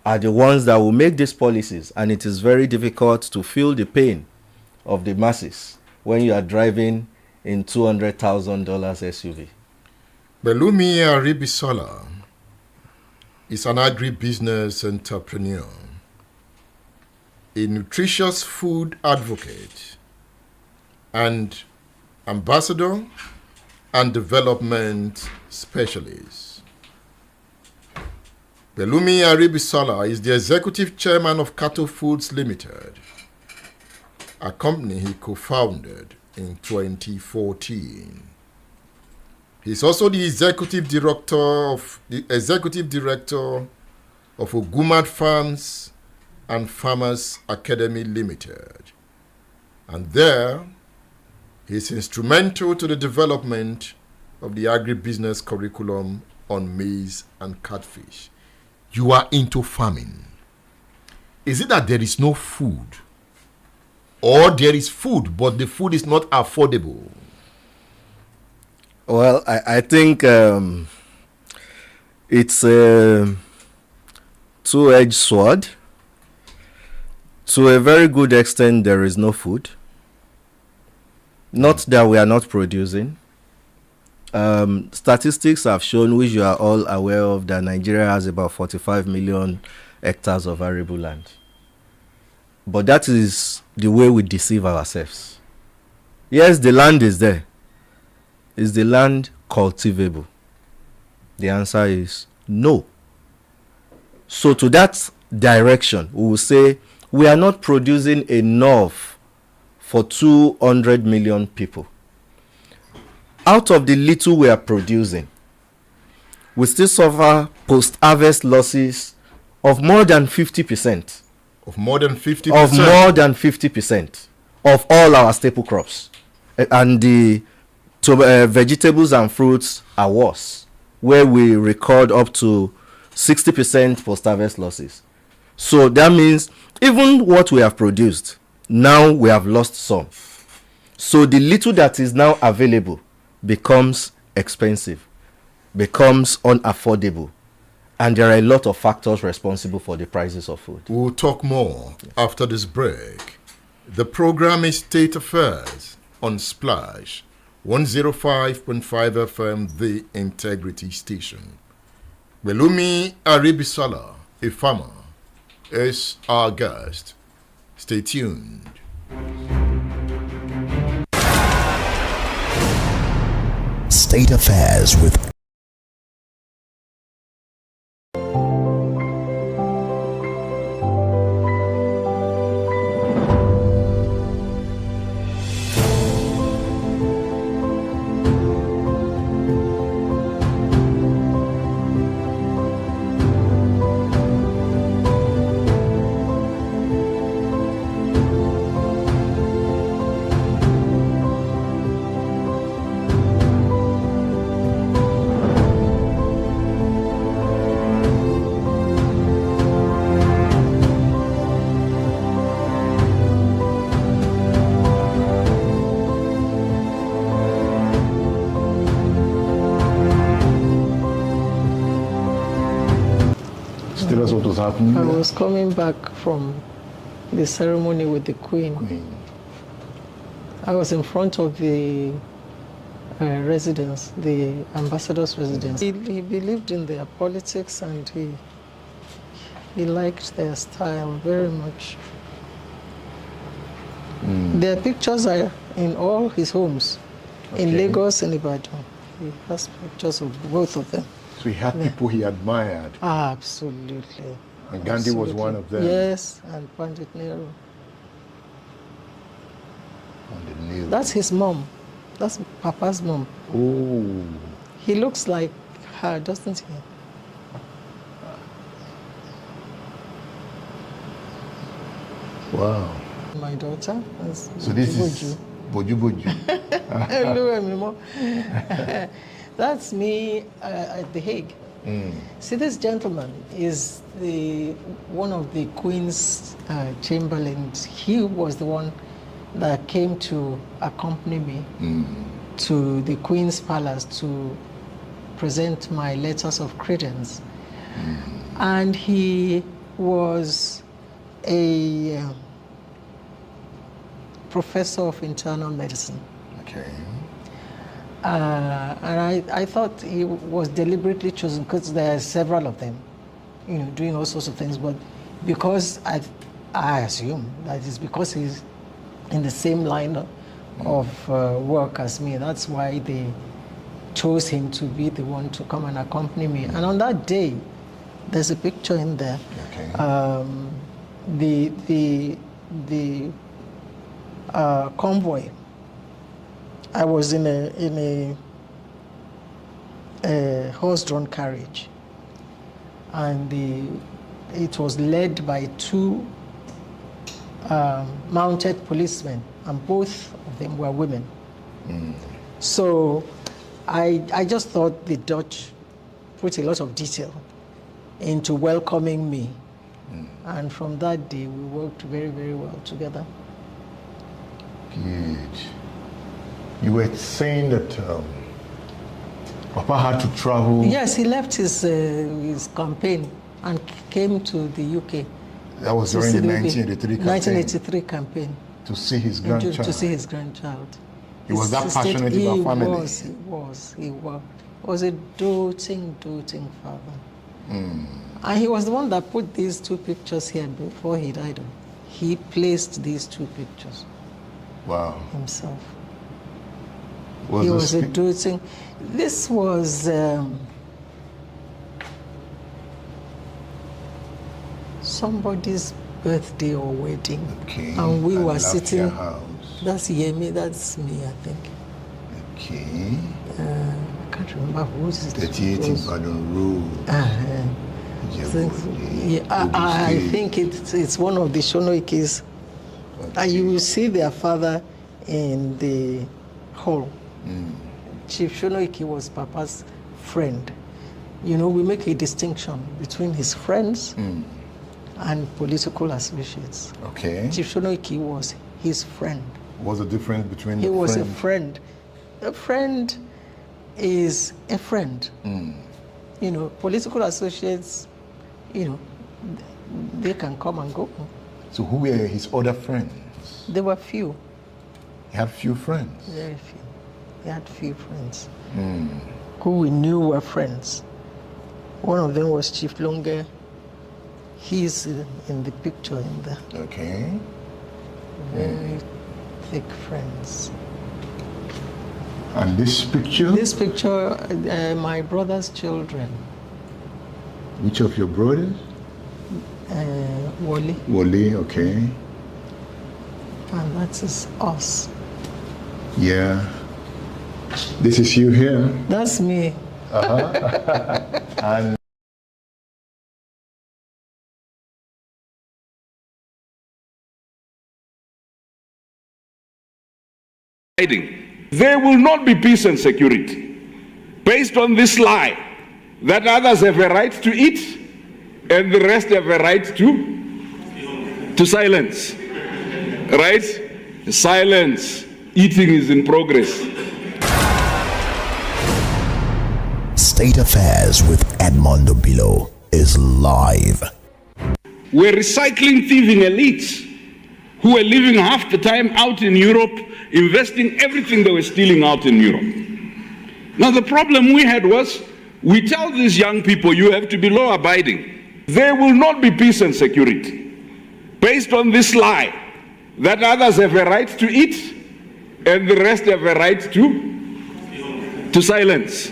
are the ones that will make these policies, and it is very difficult to feel the pain of the masses when you are driving in $200,000 SUV. Belumi Aribisola is an agribusiness entrepreneur, a nutritious food advocate, and ambassador and development specialist. Belumi Aribisola is the executive chairman of Cattle Foods Limited, a company he co-founded in 2014. He's also the executive director of Ogumad Farms and Farmers Academy Limited. And there, he's instrumental to the development of the agribusiness curriculum on maize and catfish. You are into farming. Is it that there is no food? Or there is food, but the food is not affordable? Well, I think it's a two-edged sword. To a very good extent, there is no food. Not that we are not producing. Statistics have shown, which you are all aware of, that Nigeria has about 45 million hectares of arable land. But that is the way we deceive ourselves. Yes, the land is there. Is the land cultivable? The answer is no. So to that direction, we will say we are not producing enough for 200 million people. Out of the little we are producing, we still suffer post-harvest losses of more than 50%. Of more than 50%? Of more than 50% of all our staple crops. And the vegetables and fruits are worse, where we record up to 60% post-harvest losses. So that means even what we have produced, now we have lost some. So the little that is now available becomes expensive, becomes unaffordable, and there are a lot of factors responsible for the prices of food. We'll talk more after this break. The program is State Affairs on Splash 105.5 FM, the Integrity Station. Belumi Aribisola, a farmer, is our guest. Stay tuned. State Affairs with I was coming back from the ceremony with the Queen. I was in front of the residence, the ambassador's residence. He believed in their politics and he liked their style very much. Their pictures are in all his homes, in Lagos and Ibadan. He has pictures of both of them. So he had people he admired. Absolutely. And Gandhi was one of them. Yes, and Pandit Nehru. Pandit Nehru. That's his mom. That's Papa's mom. Oh. He looks like her, doesn't he? Wow. My daughter. So this is Boju Boju. Hello, Emimo. That's me at The Hague. See, this gentleman is one of the Queen's chamberlains. He was the one that came to accompany me to the Queen's Palace to present my letters of credence. And he was a professor of internal medicine. Okay. And I thought he was deliberately chosen because there are several of them, you know, doing all sorts of things. But because I assume that it's because he's in the same line of work as me. That's why they chose him to be the one to come and accompany me. And on that day, there's a picture in there. Okay. The convoy. I was in a horse-drawn carriage, and it was led by two mounted policemen, and both of them were women. So I just thought the Dutch put a lot of detail into welcoming me, and from that day we worked very, very well together. Good. You were saying that Papa had to travel. Yes, he left his campaign and came to the UK. That was during the 1983 campaign. 1983 campaign. To see his grandchild. To see his grandchild. He was that passionate about family. He was a doting father. And he was the one that put these two pictures here before he died. He placed these two pictures. Wow. Himself. He was a doting. This was somebody's birthday or wedding. Okay. And we were sitting. House. That's Yemi, that's me, I think. Okay. I can't remember who's it. 38 Ibadan Road. I think it's one of the Shonoikis. Okay. And you will see their father in the hall. Chief Shonoiki was Papa's friend. You know, we make a distinction between his friends and political associates. Okay. Chief Shonoiki was his friend. What's the difference between He was a friend. A friend is a friend. You know, political associates, you know, they can come and go. So who were his other friends? There were few. He had few friends? Very few. He had few friends who we knew were friends. One of them was Chief Longe. He's in the picture in there. Okay. Very thick friends. And this picture? This picture, my brother's children. Which of your brothers? Wally. Wally, okay. And that is us. Yeah. This is you here? That's me. And there will not be peace and security based on this lie that others have a right to eat and the rest have a right to silence. Right? Silence. Eating is in progress. State Affairs with Edmondo Bilo is live. We're recycling thieving elites who are living half the time out in Europe, investing everything they were stealing out in Europe. Now the problem we had was, we tell these young people, you have to be law-abiding. There will not be peace and security based on this lie that others have a right to eat and the rest have a right to silence.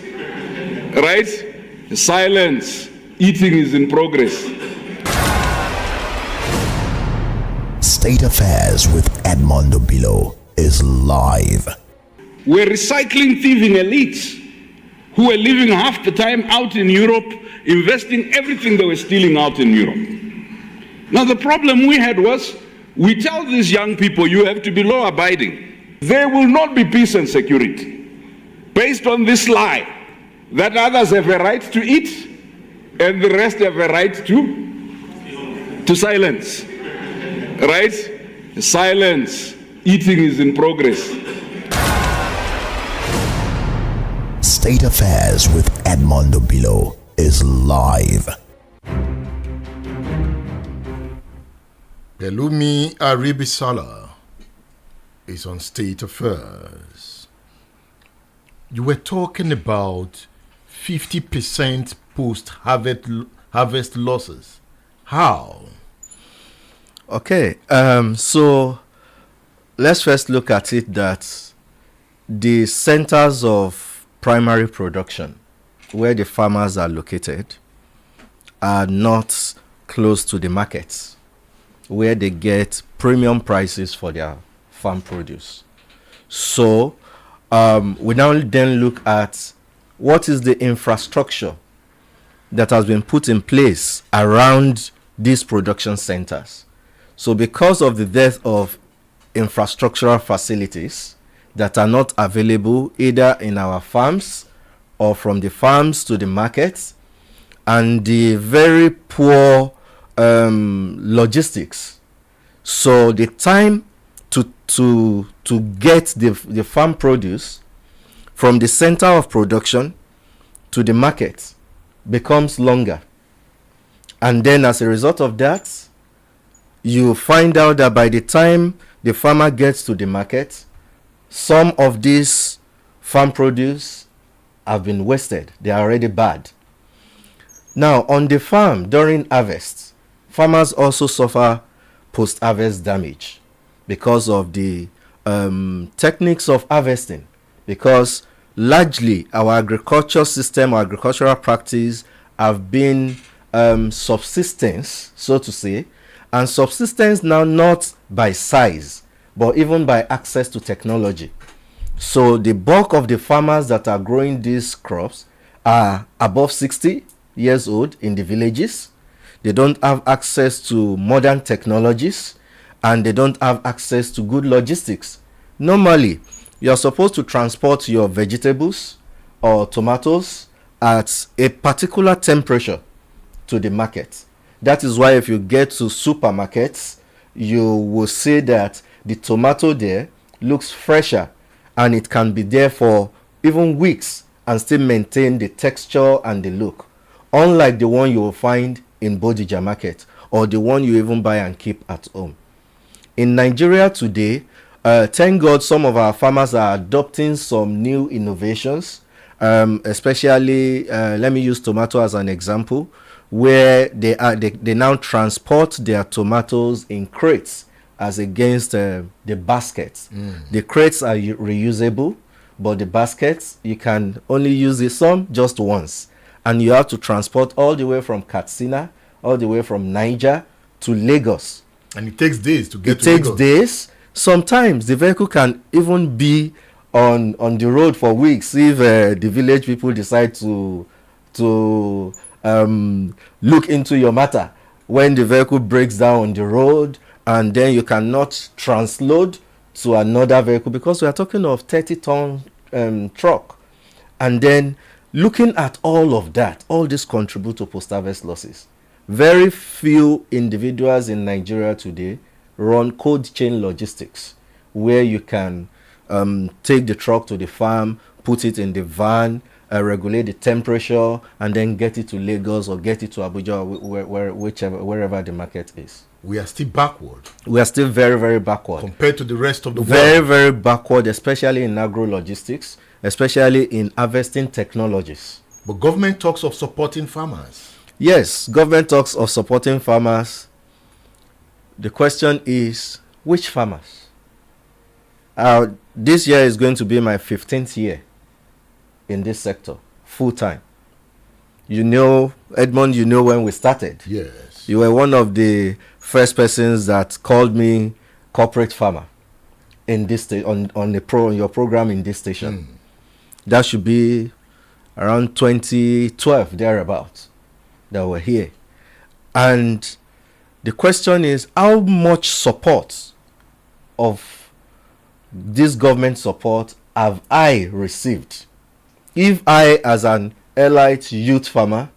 Right? Silence. Eating is in progress. State Affairs with Edmondo Bilo is live. We're recycling thieving elites who are living half the time out in Europe, investing everything they were stealing out in Europe. Now the problem we had was, we tell these young people, you have to be law-abiding. There will not be peace and security based on this lie that others have a right to eat and the rest have a right to silence. Right? Silence. Eating is in progress. State Affairs with Edmondo Bilo is live. Pelumi Aribisala is on State Affairs. You were talking about 50% post-harvest losses. How? Okay, so let's first look at it that the centers of primary production, where the farmers are located, are not close to the markets, where they get premium prices for their farm produce. So we now then look at what is the infrastructure that has been put in place around these production centers. So because of the dearth of infrastructural facilities that are not available either in our farms or from the farms to the markets, and the very poor logistics, so the time to get the farm produce from the center of production to the market becomes longer. And then as a result of that, you find out that by the time the farmer gets to the market, some of these farm produce have been wasted. They are already bad. Now, on the farm during harvest, farmers also suffer post-harvest damage because of the techniques of harvesting, because largely our agricultural system, our agricultural practice have been subsistence, so to say, and subsistence now not by size, but even by access to technology. So the bulk of the farmers that are growing these crops are above 60 years old in the villages. They don't have access to modern technologies, and they don't have access to good logistics. Normally, you're supposed to transport your vegetables or tomatoes at a particular temperature to the market. That is why if you get to supermarkets, you will see that the tomato there looks fresher, and it can be there for even weeks and still maintain the texture and the look, unlike the one you will find in Bodija market or the one you even buy and keep at home. In Nigeria today, thank God some of our farmers are adopting some new innovations, especially let me use tomato as an example, where they now transport their tomatoes in crates as against the baskets. The crates are reusable, but the baskets, you can only use some just once, and you have to transport all the way from Katsina, all the way from Niger to Lagos. And it takes days to get to Lagos. It takes days. Sometimes the vehicle can even be on the road for weeks if the village people decide to look into your matter. When the vehicle breaks down on the road, and then you cannot transload to another vehicle, because we are talking of 30-ton truck. And then looking at all of that, all this contribute to post-harvest losses. Very few individuals in Nigeria today run cold chain logistics, where you can take the truck to the farm, put it in the van, regulate the temperature, and then get it to Lagos or get it to Abuja, or wherever the market is. We are still backward. We are still very, very backward. Compared to the rest of the world. Very, very backward, especially in agro-logistics, especially in harvesting technologies. But government talks of supporting farmers. Yes, government talks of supporting farmers. The question is, which farmers? This year is going to be my 15th year in this sector, full-time. You know, Edmond, you know when we started. Yes. You were one of the first persons that called me corporate farmer in this on your program in this station. That should be around 2012, thereabouts, that we're here. And the question is, how much support of this government support have I received? If I, as an elite youth farmer,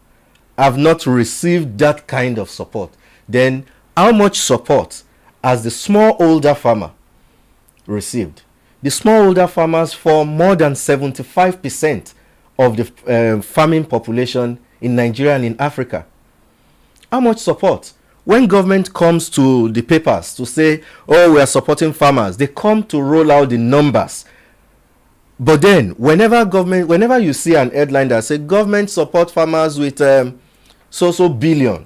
have not received that kind of support, then how much support has the smallholder farmer received? The smallholder farmers form more than 75% of the farming population in Nigeria and in Africa. How much support? When government comes to the papers to say, oh, we are supporting farmers, they come to roll out the numbers. But then, whenever you see an headline that says government support farmers with so billion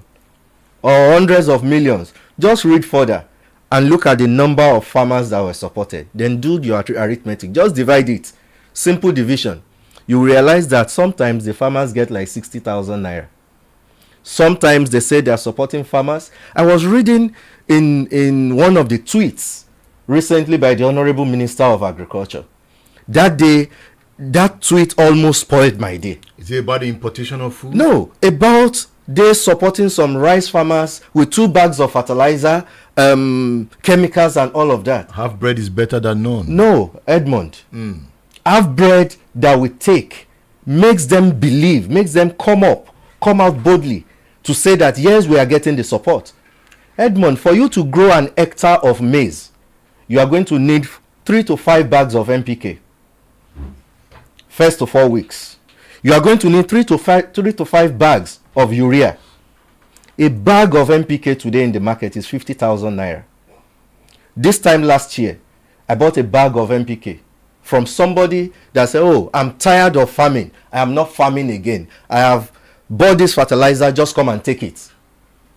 or hundreds of millions, just read further and look at the number of farmers that were supported. Then do your arithmetic. Just divide it. Simple division. You realize that sometimes the farmers get like 60,000 naira. Sometimes they say they are supporting farmers. I was reading in one of the tweets recently by the Honorable Minister of Agriculture. That day, that tweet almost spoiled my day. Is it about the importation of food? No, about they supporting some rice farmers with 2 bags of fertilizer, chemicals and all of that. Half bread is better than none. No, Edmond. Half bread that we take makes them believe, makes them come out boldly to say that yes, we are getting the support. Edmond, for you to grow an hectare of maize, you are going to need 3 to 5 bags of NPK. First to 4 weeks. You are going to need 3 to 5 bags of urea. A bag of NPK today in the market is 50,000 naira. This time last year, I bought a bag of NPK from somebody that said, oh, I'm tired of farming. I am not farming again. I have bought this fertilizer, just come and take it.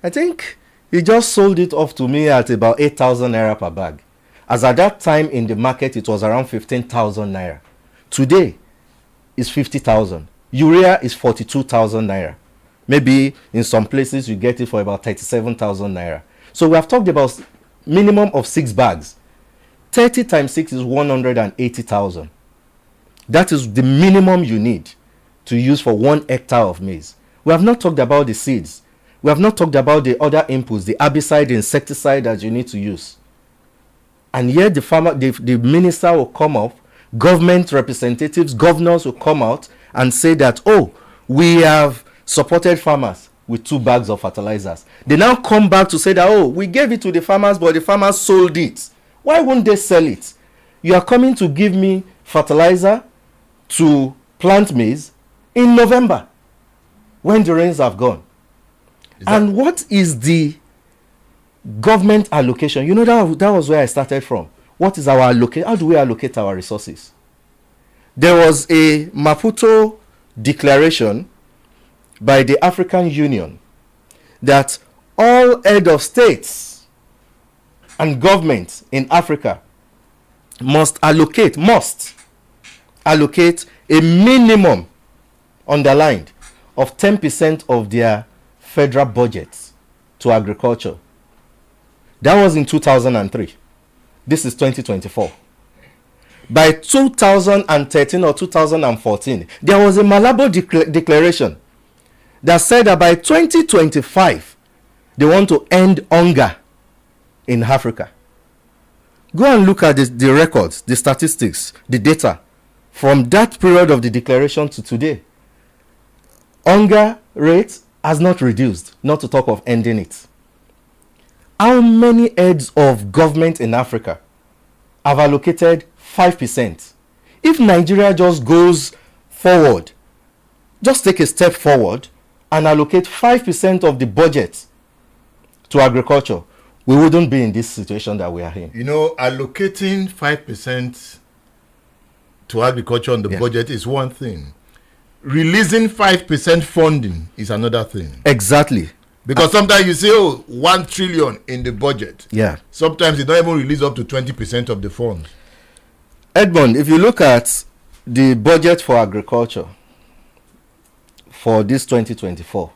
I think he just sold it off to me at about 8,000 naira per bag. As at that time in the market, it was around 15,000 naira. Today, it's 50,000. Urea is 42,000 naira. Maybe in some places you get it for about 37,000 naira. So we have talked about minimum of 6 bags. 30 times 6 is 180,000. That is the minimum you need to use for 1 hectare of maize. We have not talked about the seeds. We have not talked about the other inputs, the herbicide, insecticide that you need to use. And yet the minister will come up, government representatives, governors will come out and say that, oh, we have supported farmers with 2 bags of fertilizers. They now come back to say that, oh, we gave it to the farmers, but the farmers sold it. Why won't they sell it? You are coming to give me fertilizer to plant maize in November when the rains have gone. And what is the government allocation? You know, that was where I started from. What is our allocation? How do we allocate our resources? There was a Maputo declaration by the African Union that all head of states and governments in Africa must allocate a minimum, underlined, of 10% of their federal budgets to agriculture. That was in 2003. This is 2024. By 2013 or 2014, there was a Malabo declaration that said that by 2025, they want to end hunger in Africa. Go and look at the records, the statistics, the data from that period of the declaration to today. Hunger rate has not reduced, not to talk of ending it. How many heads of government in Africa have allocated 5%? If Nigeria just goes forward, just take a step forward and allocate 5% of the budget to agriculture, we wouldn't be in this situation that we are in. You know, allocating 5% to agriculture on the budget is one thing. Releasing 5% funding is another thing. Exactly. Because sometimes you say, oh, 1 trillion in the budget. Yeah. Sometimes you don't even release up to 20% of the funds. Edmond, if you look at the budget for agriculture for this 2024,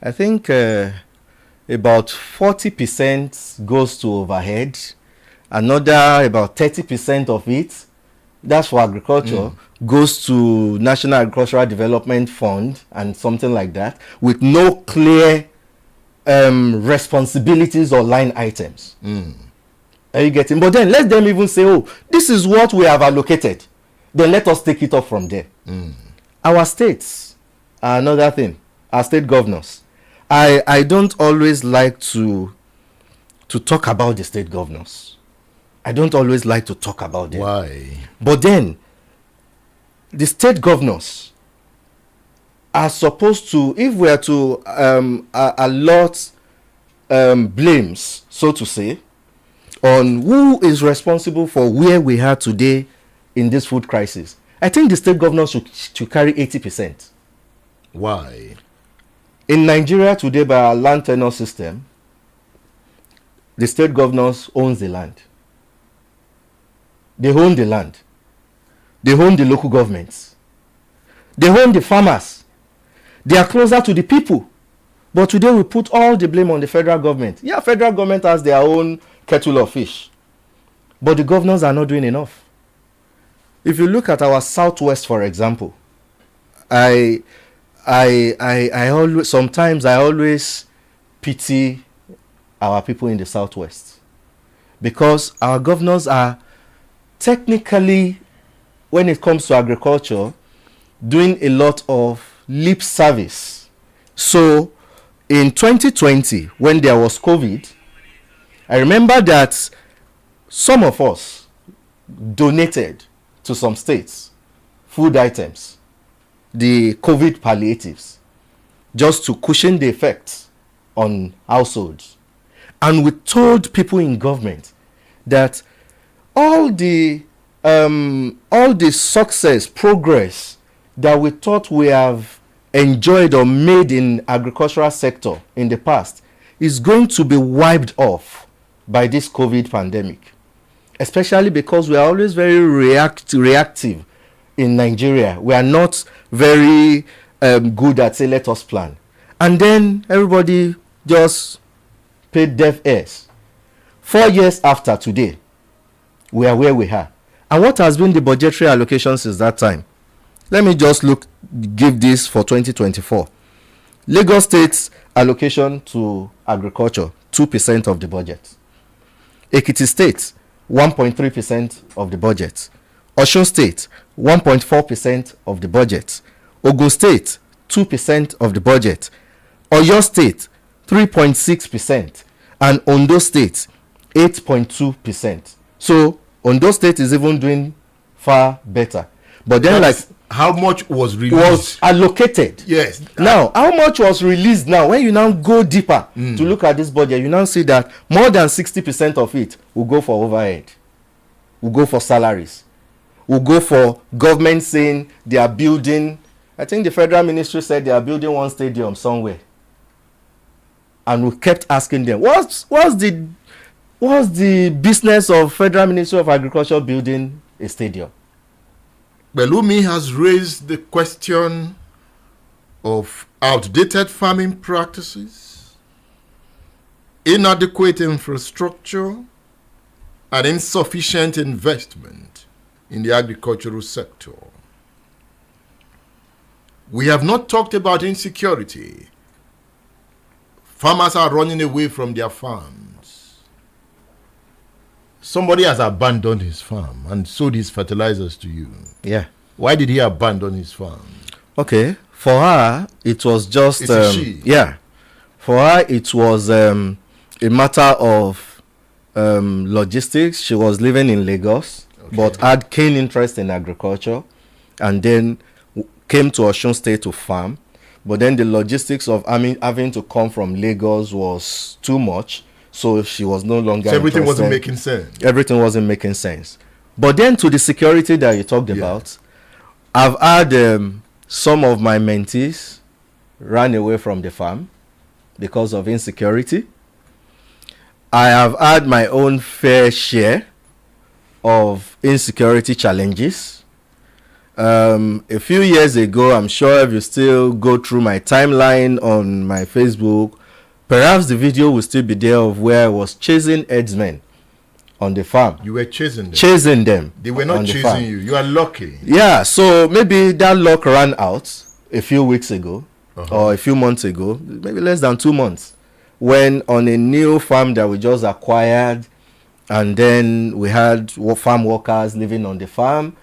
I think about 40% goes to overhead. Another about 30% of it, that's for agriculture, goes to National Agricultural Development Fund and something like that, with no clear responsibilities or line items. Are you getting? But then let them even say, oh, this is what we have allocated. Then let us take it up from there. Our states are another thing. our state governors. I don't always like to talk about the state governors. I don't always like to talk about them. Why? But then, the state governors are supposed to, if we are to allot blames, so to say, on who is responsible for where we are today in this food crisis, I think the state governors should carry 80%. Why? In Nigeria today, by our land tenure system, the state governors owns the land. They own the land. They own the local governments. They own the farmers. They are closer to the people. But today we put all the blame on the federal government. Yeah, federal government has their own kettle of fish. But the governors are not doing enough. If you look at our southwest, for example, I always pity our people in the southwest, because our governors are technically, when it comes to agriculture, doing a lot of lip service. So in 2020, when there was COVID, I remember that some of us donated to some states food items, the COVID palliatives, just to cushion the effects on households. And we told people in government that all the success, progress that we thought we have enjoyed or made in agricultural sector in the past is going to be wiped off by this COVID pandemic, especially because we are always very reactive in Nigeria. We are not very good at say, let us plan. And then everybody just paid deaf ears. 4 years after today, we are where we are. And what has been the budgetary allocation since that time? Let me just give this for 2024. Lagos State's allocation to agriculture, 2% of the budget. Ekiti State, 1.3% of the budget. Osun State, 1.4% of the budget. Ogun State, 2% of the budget. Oyo State, 3.6%. And Ondo State, 8.2%. So Ondo State is even doing far better. But then, how much was released? Was allocated. Yes. Now, how much was released now? When you now go deeper to look at this budget, you now see that more than 60% of it will go for overhead, will go for salaries, will go for government saying they are building. I think the federal ministry said they are building one stadium somewhere. And we kept asking them, what's the business of Federal Ministry of Agriculture building a stadium? Pelumi has raised the question of outdated farming practices, inadequate infrastructure, and insufficient investment in the agricultural sector. We have not talked about insecurity. Farmers are running away from their farms. Somebody has abandoned his farm and sold his fertilizers to you. Yeah. Why did he abandon his farm? Okay. For her, it was just... It's a she. Yeah. For her, it was a matter of logistics. She was living in Lagos, but had keen interest in agriculture, and then came to Osun State to farm. But then the logistics of having to come from Lagos was too much, so she was no longer So everything interested. wasn't making sense. Everything wasn't making sense. But then to the security that you talked about, I've had some of my mentees ran away from the farm because of insecurity. I have had my own fair share of insecurity challenges. A few years ago, I'm sure if you still go through my timeline on my Facebook, perhaps the video will still be there of where I was chasing herdsmen on the farm. You were chasing them? Chasing them. They were not chasing you. You are lucky. Yeah, so maybe that luck ran out a few weeks ago or a few months ago, maybe less than 2 months, when on a new farm that we just acquired, and then we had farm workers living on the farm,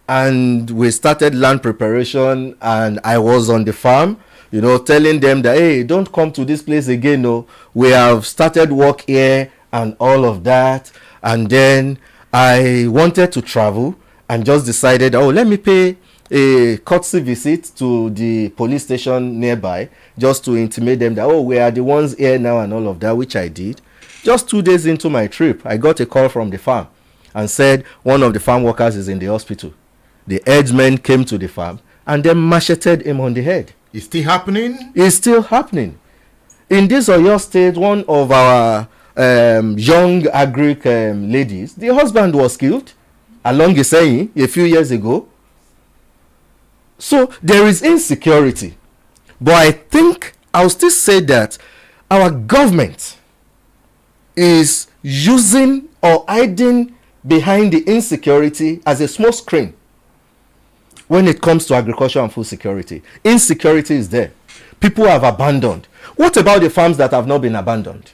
and we started land preparation, and I was on the farm. telling them that, hey, don't come to this place again. No, we have started work here and all of that. And then I wanted to travel and just decided, oh, let me pay a courtesy visit to the police station nearby just to intimate them that, oh, we are the ones here now and all of that, which I did. Just 2 days into my trip, I got a call from the farm and said one of the farm workers is in the hospital. The herdsmen came to the farm and then macheted him on the head. It's still happening? It's still happening. In this Oyo state, one of our young agric ladies, the husband was killed along Iseyin a few years ago. So there is insecurity. But I think I'll still say that our government is using or hiding behind the insecurity as a small screen when it comes to agriculture and food security. Insecurity is there. People have abandoned. What about the farms that have not been abandoned?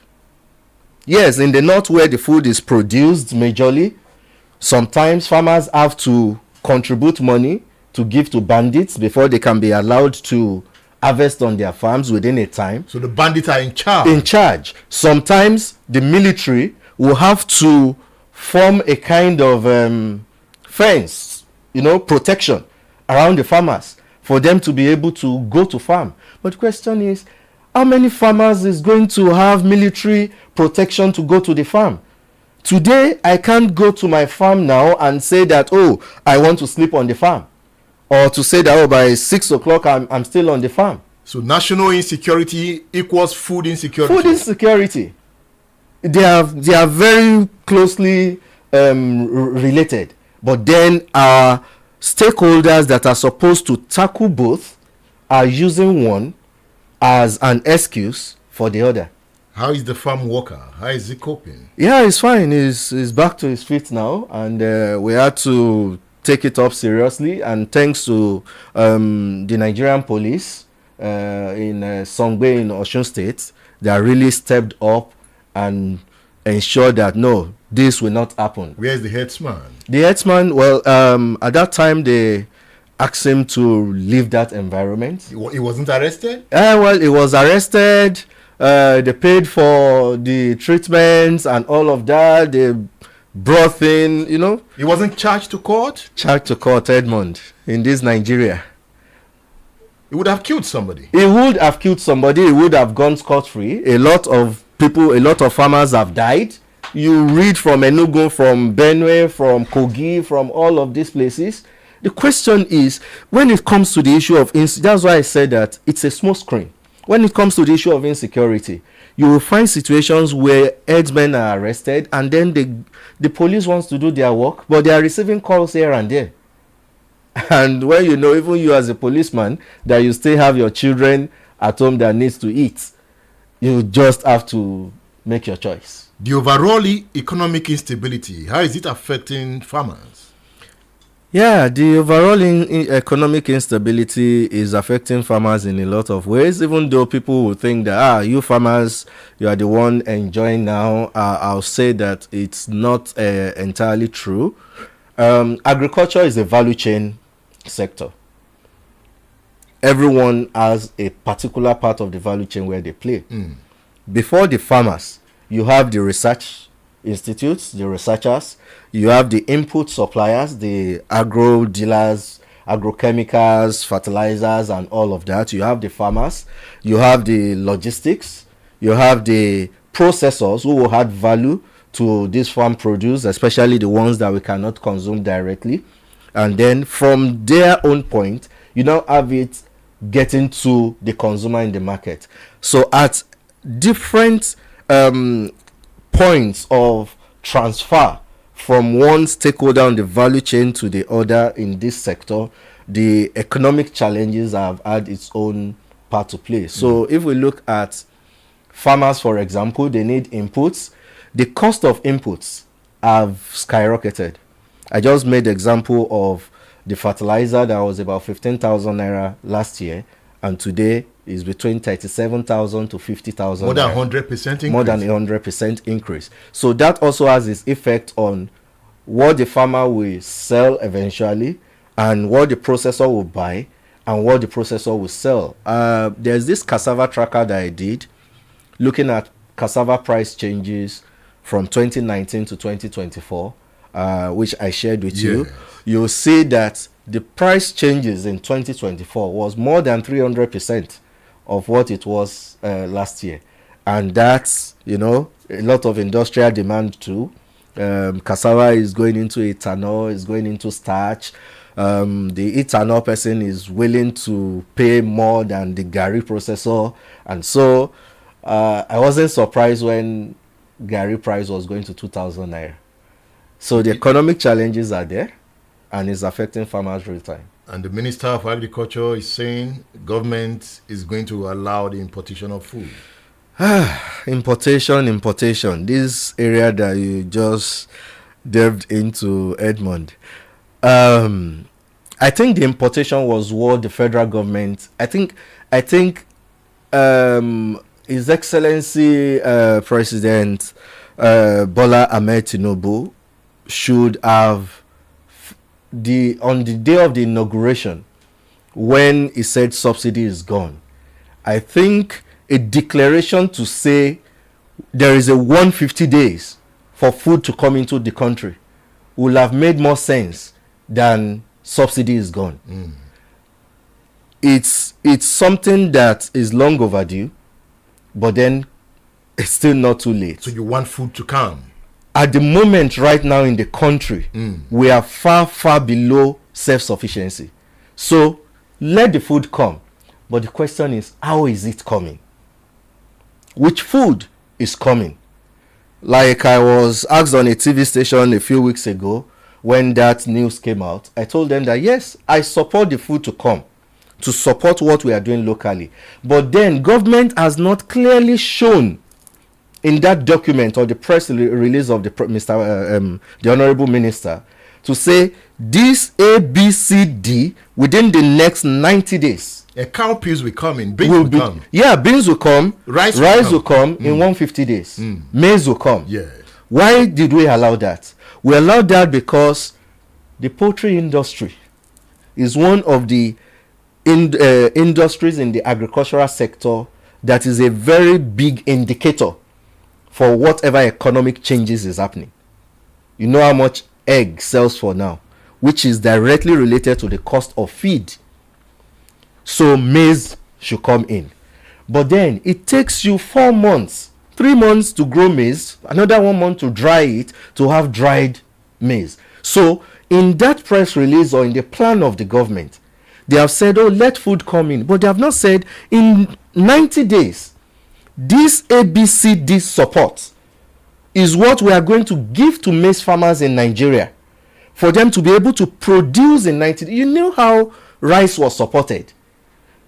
Yes, in the north where the food is produced majorly, sometimes farmers have to contribute money to give to bandits before they can be allowed to harvest on their farms within a time. So the bandits are in charge? In charge. Sometimes the military will have to form a kind of fence, protection around the farmers for them to be able to go to farm. But the question is, how many farmers is going to have military protection to go to the farm? Today, I can't go to my farm now and say that, oh, I want to sleep on the farm. Or to say that, oh, by 6 o'clock, I'm still on the farm. So national insecurity equals food insecurity? Food insecurity. They are very closely related. But then our stakeholders that are supposed to tackle both are using one as an excuse for the other. How is the farm worker? How is he coping? Yeah, he's fine. He's back to his feet now. And we had to take it up seriously. And thanks to the Nigerian police in Songbe in Osun State, they are really stepped up and ensured that, no, this will not happen. Where is the headsman? The headsman, well, at that time, they asked him to leave that environment. He wasn't arrested? Well, he was arrested. They paid for the treatments and all of that. They brought in, He wasn't charged to court? Charged to court, Edmond, in this Nigeria. He would have killed somebody. He would have killed somebody. He would have gone scot-free. A lot of people, a lot of farmers have died. You read from Enugu, from Benue, from Kogi, from all of these places. The question is, when it comes to the issue of that's why I said that it's a small screen. When it comes to the issue of insecurity, you will find situations where herdsmen are arrested and then the police wants to do their work, but they are receiving calls here and there. And when even you as a policeman, that you still have your children at home that needs to eat, you just have to make your choice. The overall economic instability, how is it affecting farmers? Yeah, the overall economic instability is affecting farmers in a lot of ways, even though people will think that, you farmers, you are the one enjoying now. I'll say that it's not entirely true. Agriculture is a value chain sector. Everyone has a particular part of the value chain where they play. Before the farmers, you have the research institutes, the researchers, you have the input suppliers, the agro dealers, agrochemicals, fertilizers, and all of that. You have the farmers, you have the logistics, you have the processors who will add value to this farm produce, especially the ones that we cannot consume directly. And then from their own point, you now have it getting to the consumer in the market. So at different points of transfer from one stakeholder on the value chain to the other in this sector, the economic challenges have had its own part to play. So if we look at farmers, for example, they need inputs. The cost of inputs have skyrocketed. I just made the example of the fertilizer that was about 15,000 naira last year, and today is between 37,000 to 50,000. More than 100% increase. More than 100% increase. So that also has its effect on what the farmer will sell eventually and what the processor will buy and what the processor will sell. There's this cassava tracker that I did, looking at cassava price changes from 2019 to 2024, which I shared with you. You'll see that the price changes in 2024 was more than 300% of what it was last year. And that's, a lot of industrial demand too. Cassava is going into ethanol, is going into starch. The ethanol person is willing to pay more than the Gary processor. And so I wasn't surprised when Gary price was going to 2,000 naira. So the economic challenges are there, and it's affecting farmers real time. And the Minister of Agriculture is saying government is going to allow the importation of food. Importation. This area that you just delved into, Edmond. I think the importation was what the federal government. I think His Excellency President Bola Ahmed Tinubu should have on the day of the inauguration, when he said subsidy is gone. I think a declaration to say there is a 150 days for food to come into the country will have made more sense than subsidy is gone. It's something that is long overdue, but then it's still not too late. So you want food to come? At the moment, right now in the country, we are far, far below self-sufficiency. So let the food come. But the question is, how is it coming? Which food is coming? Like I was asked on a TV station a few weeks ago when that news came out, I told them that yes, I support the food to come, to support what we are doing locally. But then government has not clearly shown in that document or the press release of the Honorable Minister to say this A, B, C, D within the next 90 days. Cowpeas will come in, beans will come. Yeah, beans will come, rice will come in 150 days. Maize will come. Yeah. Why did we allow that? We allowed that because the poultry industry is one of the industries in the agricultural sector that is a very big indicator for whatever economic changes is happening. You know how much egg sells for now, which is directly related to the cost of feed. So maize should come in. But then it takes you 4 months, 3 months to grow maize, another 1 month to dry it, to have dried maize. So in that press release or in the plan of the government, they have said, oh, let food come in. But they have not said in 90 days, this ABCD support is what we are going to give to maize farmers in Nigeria for them to be able to produce in 90 days. You know how rice was supported.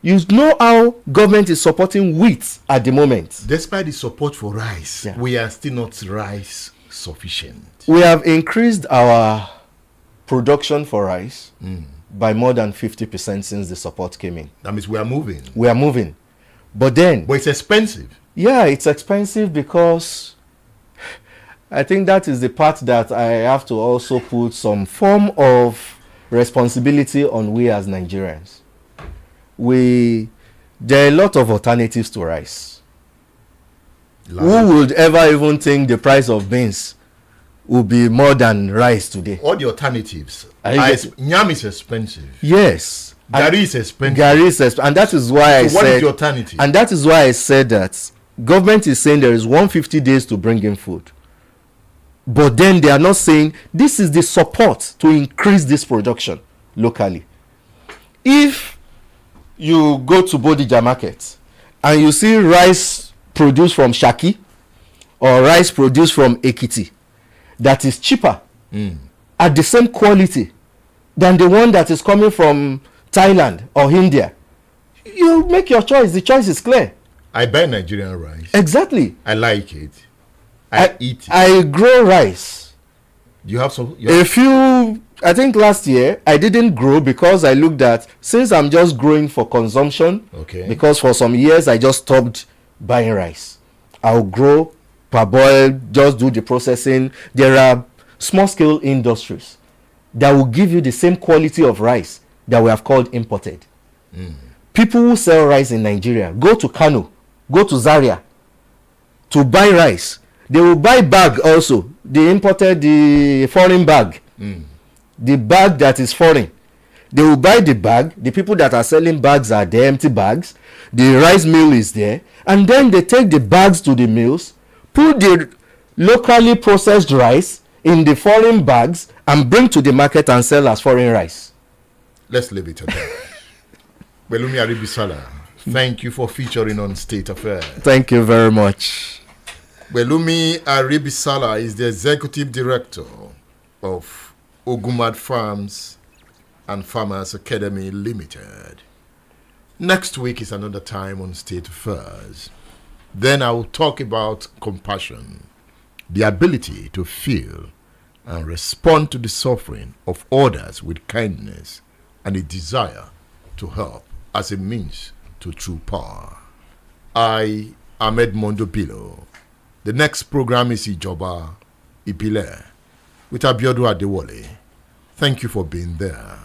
You know how government is supporting wheat at the moment. Despite the support for rice, we are still not rice sufficient. We have increased our production for rice by more than 50% since the support came in. That means we are moving. We are moving. But it's expensive. Yeah, it's expensive because I think that is the part that I have to also put some form of responsibility on we as Nigerians. There are a lot of alternatives to rice. Who would ever even think the price of beans will be more than rice today? All the alternatives. Yam is expensive. Yes. Gari is expensive. And that is why what is the alternative? And that is why I said that government is saying there is 150 days to bring in food. But then they are not saying this is the support to increase this production locally. If you go to Bodija market and you see rice produced from Shaki or rice produced from Ekiti that is cheaper at the same quality than the one that is coming from Thailand or India, you make your choice. The choice is clear. I buy Nigerian rice. Exactly. I like it. I eat it. I grow rice. You have some? I think last year I didn't grow because I looked at, since I'm just growing for consumption, because for some years I just stopped buying rice. I'll grow, parboil, just do the processing. There are small scale industries that will give you the same quality of rice that we have called imported. People who sell rice in Nigeria go to Kano, go to Zaria to buy rice. They will buy bag also. They imported the foreign bag. The bag that is foreign. They will buy the bag. The people that are selling bags are the empty bags. The rice mill is there. And then they take the bags to the mills, put the locally processed rice in the foreign bags and bring to the market and sell as foreign rice. Let's leave it at that. Belumi Aribisala, thank you for featuring on State Affairs. Thank you very much. Belumi Aribisala is the executive director of Ogumad Farms and Farmers Academy Limited. Next week is another time on State Affairs. Then I will talk about compassion, the ability to feel and respond to the suffering of others with kindness and a desire to help as a means to true power. I am Edmondo Bilo. The next program is Ijoba Ibile with Abiodun Adewale. Thank you for being there.